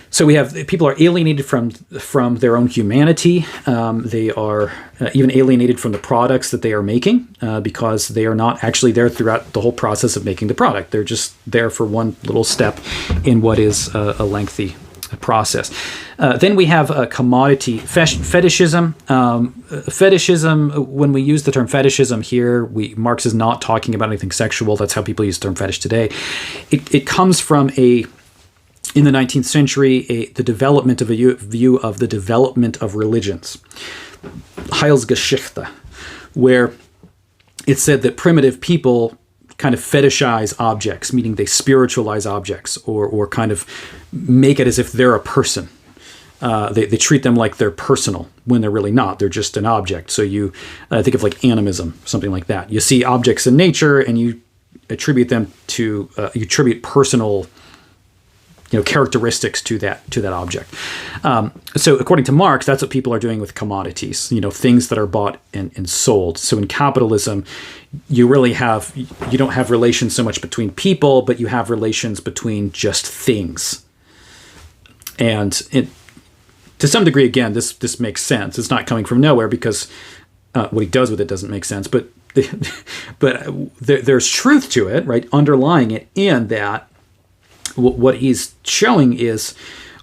So we have people are alienated from their own humanity. They are even alienated from the products that they are making because they are not actually there throughout the whole process of making the product. They're just there for one little step in what is a lengthy process. Then we have commodity fetishism. Fetishism, when we use the term fetishism here, Marx is not talking about anything sexual. That's how people use the term fetish today. It comes from in the 19th century, the development of a view of the development of religions, Heilsgeschichte, where it said that primitive people kind of fetishize objects, meaning they spiritualize objects or kind of make it as if they're a person. They treat them like they're personal when they're really not. They're just an object. So you think of like animism, something like that. You see objects in nature and you attribute them to, you attribute personal characteristics to that object. So according to Marx, that's what people are doing with commodities, things that are bought and sold. So in capitalism, you don't have relations so much between people, but you have relations between just things. And to some degree, again, this makes sense. It's not coming from nowhere because what he does with it doesn't make sense. But there's truth to it, right? Underlying it, in that what he's showing is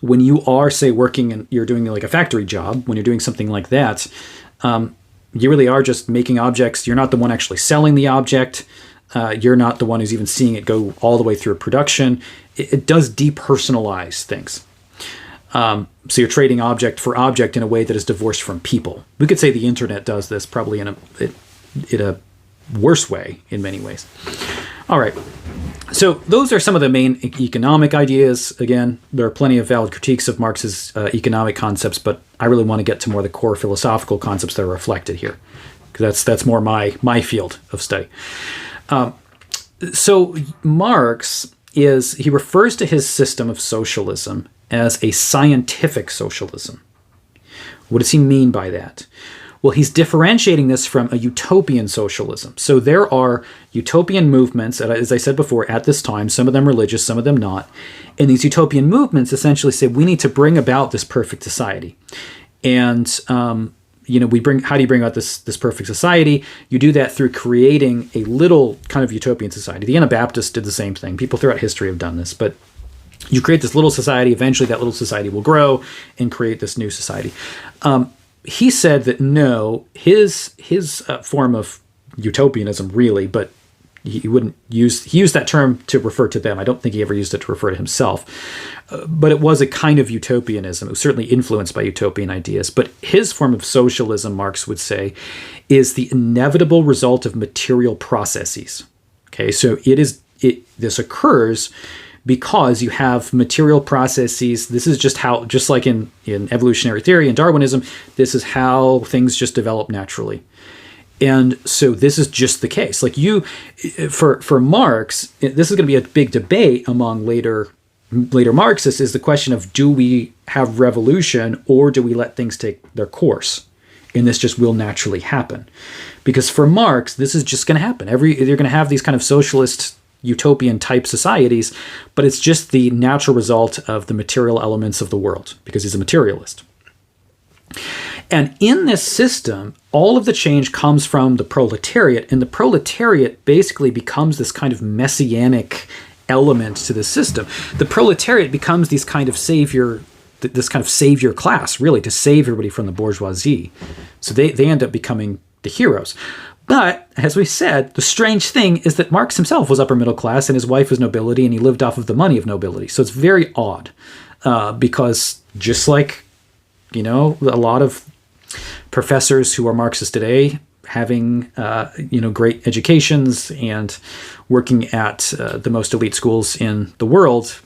when you are, say, working and you're doing like a factory job, when you're doing something like that, you really are just making objects. You're not the one actually selling the object. You're not the one who's even seeing it go all the way through production. It does depersonalize things. So you're trading object for object in a way that is divorced from people. We could say the internet does this probably in a worse way in many ways. All right. So those are some of the main economic ideas. Again, there are plenty of valid critiques of Marx's economic concepts, but I really want to get to more of the core philosophical concepts that are reflected here, because that's more my field of study. So Marx he refers to his system of socialism as a scientific socialism. What does he mean by that? Well, he's differentiating this from a utopian socialism. So there are utopian movements, as I said before, at this time, some of them religious, some of them not. And these utopian movements essentially say we need to bring about this perfect society. And, how do you bring about this perfect society? You do that through creating a little kind of utopian society. The Anabaptists did the same thing. People throughout history have done this. But you create this little society. Eventually, that little society will grow and create this new society. He said that no, his form of utopianism really, but he used that term to refer to them. I don't think he ever used it to refer to himself. But it was a kind of utopianism. It was certainly influenced by utopian ideas. But his form of socialism, Marx would say, is the inevitable result of material processes. Okay, so this occurs because you have material processes. This is just like in evolutionary theory and Darwinism, this is how things just develop naturally. And so this is just the case. Like for Marx, this is going to be a big debate among later Marxists, is the question of, do we have revolution or do we let things take their course? And this just will naturally happen. Because for Marx, this is just going to happen. You're going to have these kind of socialist utopian type societies, but it's just the natural result of the material elements of the world, because he's a materialist. And in this system, all of the change comes from the proletariat, and the proletariat basically becomes this kind of messianic element to the system. The proletariat becomes this kind of savior class, really, to save everybody from the bourgeoisie. So they end up becoming the heroes. But, as we said, the strange thing is that Marx himself was upper middle class and his wife was nobility and he lived off of the money of nobility. So it's very odd because just like, a lot of professors who are Marxists today having, great educations and working at the most elite schools in the world,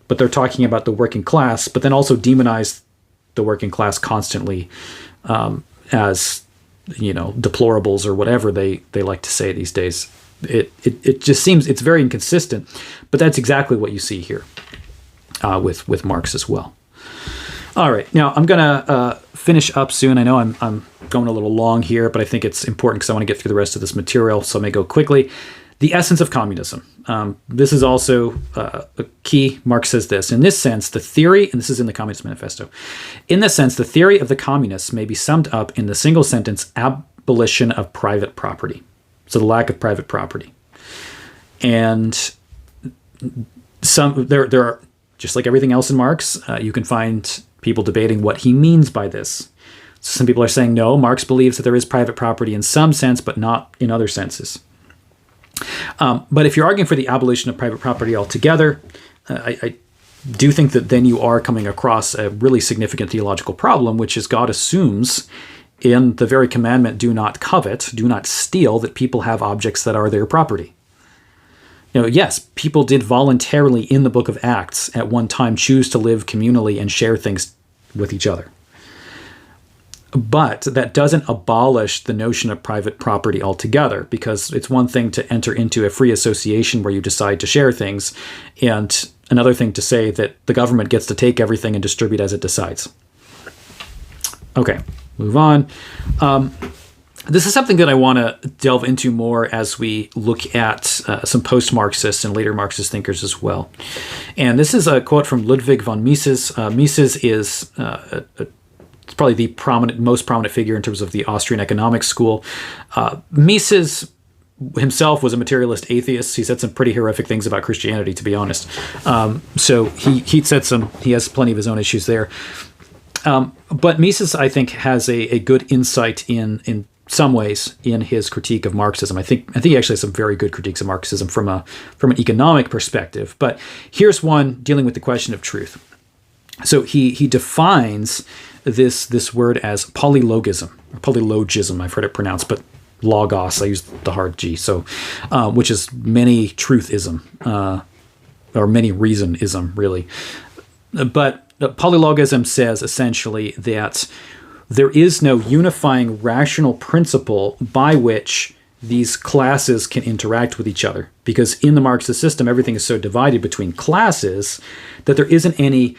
but they're talking about the working class, but then also demonize the working class constantly as deplorables or whatever they like to say these days. It just seems it's very inconsistent, but that's exactly what you see here with Marx as well. All right, now I'm gonna finish up soon. I know I'm going a little long here, but I think it's important because I want to get through the rest of this material, so I may go quickly. The essence of communism. This is also a key. Marx says this. In this sense, the theory, and this is in the Communist Manifesto, in this sense, the theory of the communists may be summed up in the single sentence, abolition of private property. So the lack of private property. And there are, just like everything else in Marx, you can find people debating what he means by this. Some people are saying, no, Marx believes that there is private property in some sense, but not in other senses. But if you're arguing for the abolition of private property altogether, I do think that then you are coming across a really significant theological problem, which is God assumes in the very commandment, do not covet, do not steal, that people have objects that are their property. Yes, people did voluntarily in the book of Acts at one time choose to live communally and share things with each other. But that doesn't abolish the notion of private property altogether, because it's one thing to enter into a free association where you decide to share things, and another thing to say that the government gets to take everything and distribute as it decides. Okay, move on. This is something that I want to delve into more as we look at some post-Marxists and later Marxist thinkers as well. And this is a quote from Ludwig von Mises. Mises is it's probably the most prominent figure in terms of the Austrian economics school. Mises himself was a materialist atheist. He said some pretty horrific things about Christianity, to be honest. So he has plenty of his own issues there. But Mises, I think, has a good insight in some ways in his critique of Marxism. I think he actually has some very good critiques of Marxism from an economic perspective. But here's one dealing with the question of truth. So he defines this word as polylogism, or polylogism, I've heard it pronounced, but logos. I use the hard G. So, which is many truthism, or many reasonism, really. But polylogism says essentially that there is no unifying rational principle by which these classes can interact with each other. Because in the Marxist system, everything is so divided between classes that there isn't any,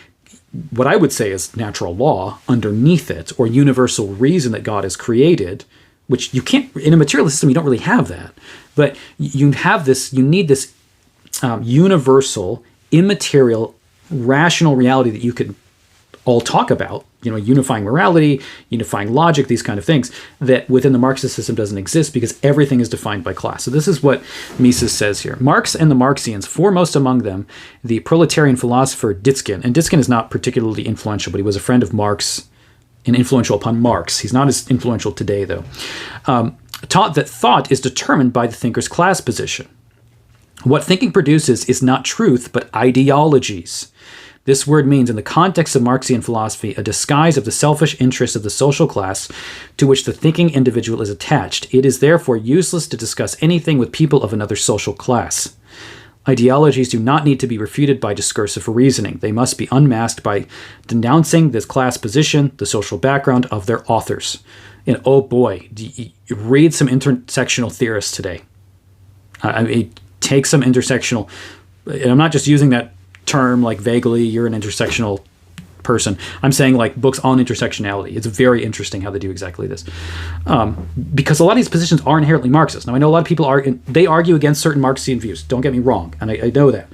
what I would say is natural law underneath it, or universal reason that God has created, which you can't, in a materialist system, you don't really have that. But you have this, you need this universal, immaterial, rational reality that you could all talk about, unifying morality, unifying logic, these kind of things, that within the Marxist system doesn't exist because everything is defined by class. So this is what Mises says here. Marx and the Marxians, foremost among them, the proletarian philosopher Ditskin, and Ditskin is not particularly influential, but he was a friend of Marx and influential upon Marx. He's not as influential today, though, taught that thought is determined by the thinker's class position. What thinking produces is not truth, but ideologies. This word means, in the context of Marxian philosophy, a disguise of the selfish interests of the social class to which the thinking individual is attached. It is therefore useless to discuss anything with people of another social class. Ideologies do not need to be refuted by discursive reasoning. They must be unmasked by denouncing this class position, the social background of their authors. And oh boy, read some intersectional theorists today. Take some intersectional, and I'm not just using that term like vaguely, you're an intersectional person. I'm saying like books on intersectionality. It's very interesting how they do exactly this. Because a lot of these positions are inherently Marxist. Now, I know a lot of people they argue against certain Marxian views. Don't get me wrong. And I know that.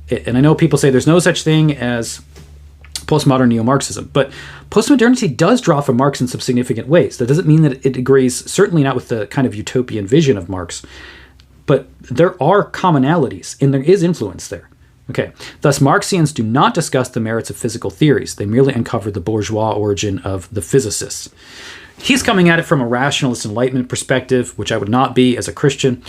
And I know people say there's no such thing as postmodern neo-Marxism. But postmodernity does draw from Marx in some significant ways. That doesn't mean that it agrees, certainly not with the kind of utopian vision of Marx. But there are commonalities, and there is influence there. Okay. Thus, Marxians do not discuss the merits of physical theories. They merely uncover the bourgeois origin of the physicists. He's coming at it from a rationalist Enlightenment perspective, which I would not be as a Christian.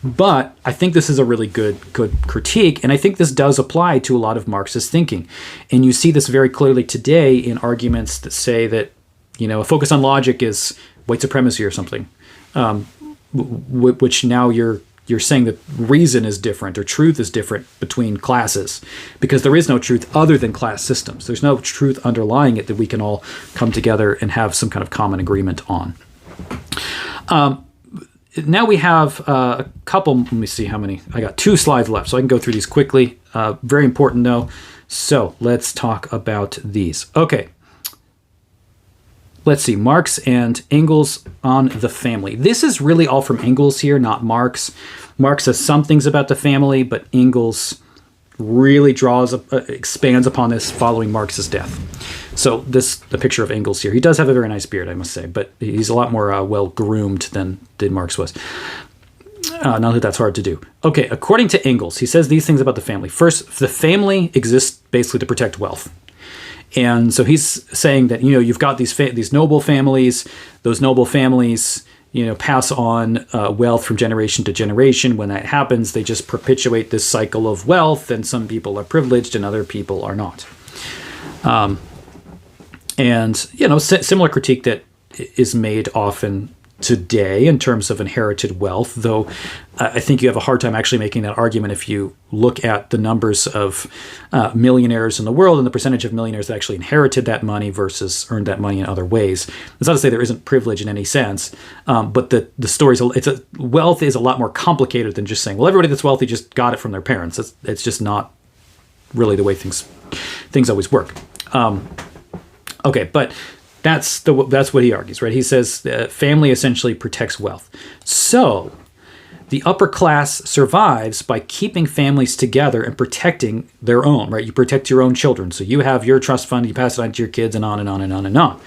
But I think this is a really good critique, and I think this does apply to a lot of Marxist thinking. And you see this very clearly today in arguments that say that, a focus on logic is white supremacy or something, which now you're saying that reason is different or truth is different between classes, because there is no truth other than class systems. There's no truth underlying it that we can all come together and have some kind of common agreement on. Now we have a couple, let me see how many. I got 2 slides left, so I can go through these quickly. Very important though. So let's talk about these. Okay. Let's see, Marx and Engels on the family. This is really all from Engels here, not Marx. Marx says some things about the family, but Engels really expands upon this following Marx's death. So the picture of Engels here. He does have a very nice beard, I must say, but he's a lot more well-groomed than Marx was. Not that that's hard to do. Okay, according to Engels, he says these things about the family. First, the family exists basically to protect wealth. And so he's saying that, you've got these noble families. Those noble families, pass on wealth from generation to generation. When that happens, they just perpetuate this cycle of wealth, and some people are privileged and other people are not. Similar critique that is made often today in terms of inherited wealth, though I think you have a hard time actually making that argument if you look at the numbers of millionaires in the world and the percentage of millionaires that actually inherited that money versus earned that money in other ways. It's not to say there isn't privilege in any sense, but the story's wealth is a lot more complicated than just saying, well, everybody that's wealthy just got it from their parents. It's just not really the way things always work. Okay, but that's what he argues, right? He says family essentially protects wealth. So the upper class survives by keeping families together and protecting their own, right? You protect your own children. So you have your trust fund, you pass it on to your kids, and on and on and on and on.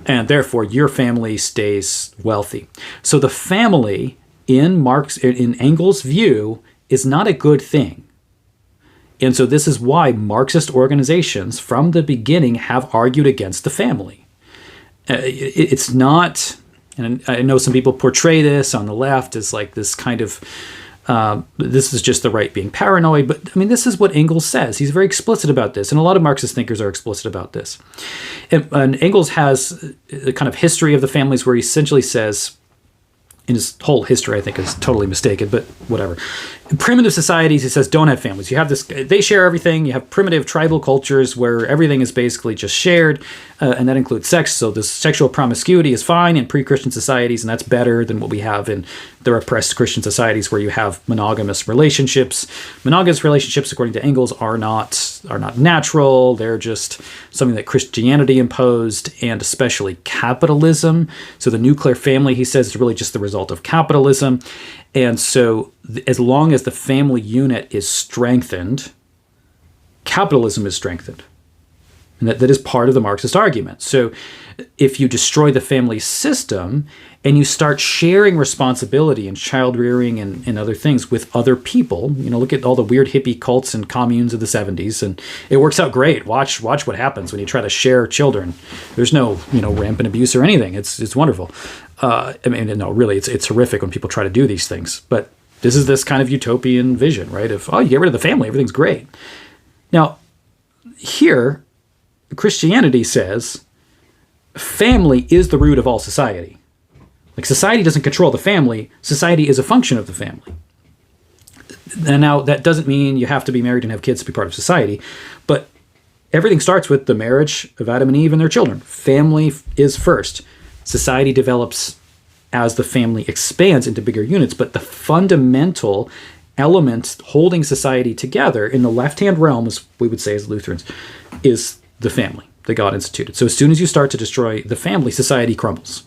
And therefore, your family stays wealthy. So the family in Engels' view is not a good thing. And so this is why Marxist organizations from the beginning have argued against the family. It's not, and I know some people portray this on the left as like this kind of, this is just the right being paranoid, but I mean, this is what Engels says. He's very explicit about this, and a lot of Marxist thinkers are explicit about this. And Engels has a kind of history of the families where he essentially says, in his whole history, I think, is totally mistaken, but whatever. Primitive societies, he says, don't have families. You have this, they share everything. You have primitive tribal cultures where everything is basically just shared, and that includes sex. So this sexual promiscuity is fine in pre-Christian societies, and that's better than what we have in the repressed Christian societies where you have monogamous relationships. Monogamous relationships, according to Engels, are not natural. They're just something that Christianity imposed, and especially capitalism. So the nuclear family, he says, is really just the result of capitalism. And so as long as the family unit is strengthened, capitalism is strengthened. And that is part of the Marxist argument. So if you destroy the family system and you start sharing responsibility in child rearing and other things with other people, look at all the weird hippie cults and communes of the 70s, and it works out great. Watch what happens when you try to share children. There's no, rampant abuse or anything. It's wonderful. No, really, it's horrific when people try to do these things. But this is this kind of utopian vision, right? Of, you get rid of the family, everything's great. Now, here, Christianity says family is the root of all society. Like, society doesn't control the family. Society is a function of the family. And now that doesn't mean you have to be married and have kids to be part of society, but everything starts with the marriage of Adam and Eve and their children. Family is first. Society develops as the family expands into bigger units, but the fundamental element holding society together in the left-hand realm, as we would say as Lutherans, is the family that God instituted. So as soon as you start to destroy the family, society crumbles.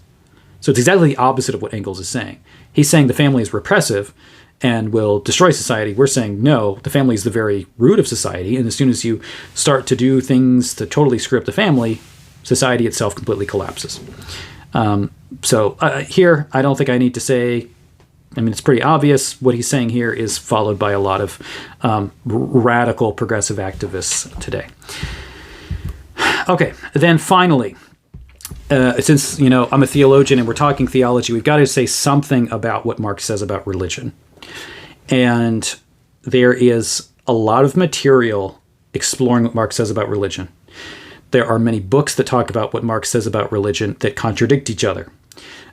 So it's exactly the opposite of what Engels is saying. He's saying the family is repressive and will destroy society. We're saying, no, the family is the very root of society. And as soon as you start to do things to totally screw up the family, society itself completely collapses. Here, I don't think I need to say, it's pretty obvious. What he's saying here is followed by a lot of radical progressive activists today. Okay, then finally, since, I'm a theologian and we're talking theology, we've got to say something about what Marx says about religion. And there is a lot of material exploring what Marx says about religion. There are many books that talk about what Marx says about religion that contradict each other.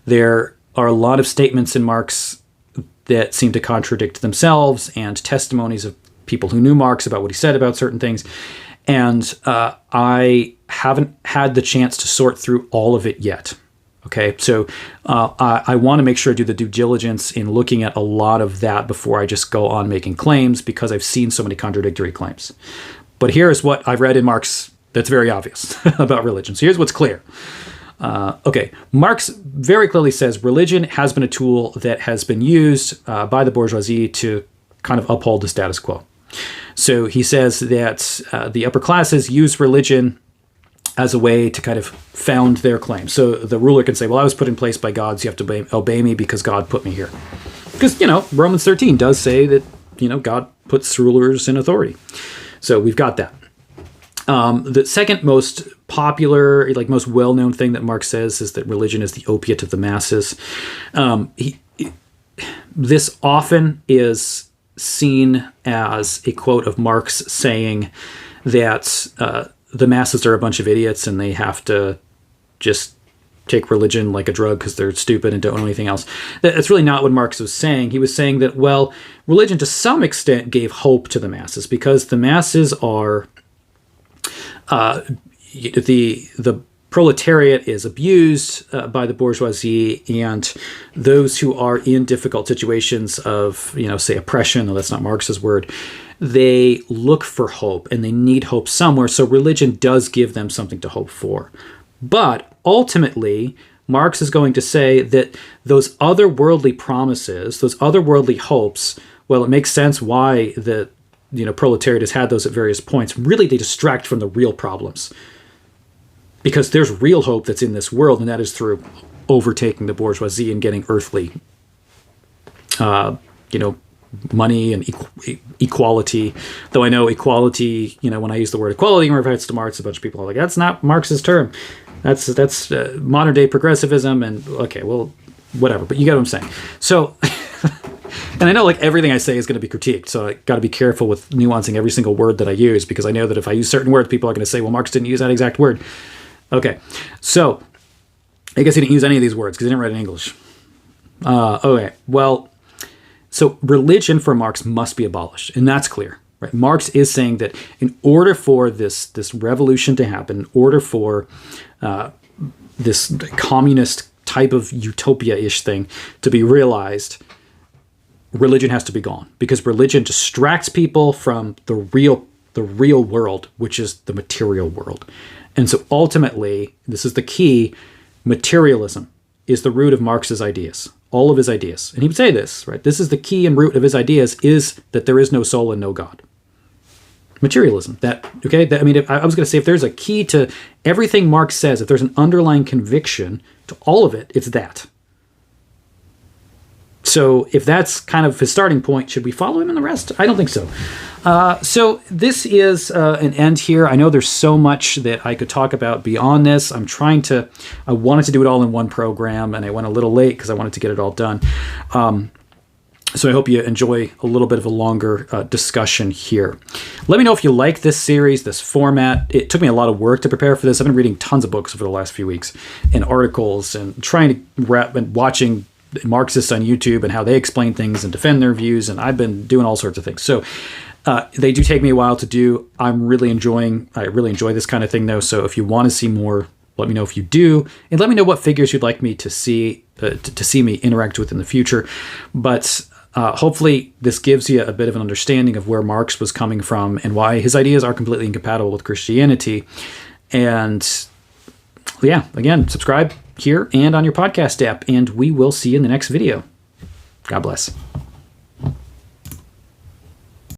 There are a lot of statements in Marx that seem to contradict themselves, and testimonies of people who knew Marx about what he said about certain things. And I haven't had the chance to sort through all of it yet. Okay, so I want to make sure I do the due diligence in looking at a lot of that before I just go on making claims, because I've seen so many contradictory claims. But here's what I've read in Marx that's very obvious about religion. So here's what's clear. Marx very clearly says religion has been a tool that has been used by the bourgeoisie to kind of uphold the status quo. So he says that the upper classes use religion as a way to kind of found their claim. So the ruler can say, well, I was put in place by God, so you have to obey me because God put me here. Because, Romans 13 does say that, God puts rulers in authority. So we've got that. The second most popular, most well-known thing that Marx says is that religion is the opiate of the masses. This often is seen as a quote of Marx saying that the masses are a bunch of idiots and they have to just take religion like a drug because they're stupid and don't know anything else. That's really not what Marx was saying. He was saying that, well, religion to some extent gave hope to the masses because the masses are the proletariat is abused by the bourgeoisie, and those who are in difficult situations of, say oppression, though that's not Marx's word, they look for hope and they need hope somewhere. So religion does give them something to hope for. But ultimately, Marx is going to say that those otherworldly promises, those otherworldly hopes, well, it makes sense why the proletariat has had those at various points. Really, they distract from the real problems. Because there's real hope that's in this world, and that is through overtaking the bourgeoisie and getting earthly, money and equality. Though I know equality, when I use the word equality in reference to Marx, a bunch of people are like, that's not Marx's term. That's modern day progressivism, and okay, well, whatever. But you get what I'm saying. So, and I know everything I say is going to be critiqued, so I got to be careful with nuancing every single word that I use, because I know that if I use certain words, people are going to say, well, Marx didn't use that exact word. Okay, so I guess he didn't use any of these words because he didn't write in English. Okay. Well, so religion for Marx must be abolished, and that's clear. Right? Marx is saying that in order for this revolution to happen, in order for this communist type of utopia-ish thing to be realized, religion has to be gone, because religion distracts people from the real world, which is the material world. And so ultimately, this is the key, materialism is the root of Marx's ideas, all of his ideas. And he would say this, right? This is the key and root of his ideas, is that there is no soul and no God. Materialism. I was going to say, if there's a key to everything Marx says, if there's an underlying conviction to all of it, it's that. So if that's kind of his starting point, should we follow him in the rest? I don't think so. So this is an end here. I know there's so much that I could talk about beyond this. I wanted to do it all in one program, and I went a little late because I wanted to get it all done. So I hope you enjoy a little bit of a longer discussion here. Let me know if you like this series, this format. It took me a lot of work to prepare for this. I've been reading tons of books over the last few weeks and articles and trying to wrap and watching Marxists on YouTube and how they explain things and defend their views. And I've been doing all sorts of things. So they do take me a while to do. I really enjoy this kind of thing though. So if you want to see more, let me know if you do, and let me know what figures you'd like me to see me interact with in the future. But hopefully this gives you a bit of an understanding of where Marx was coming from and why his ideas are completely incompatible with Christianity. And yeah, again, subscribe here and on your podcast app, and we will see you in the next video. God bless.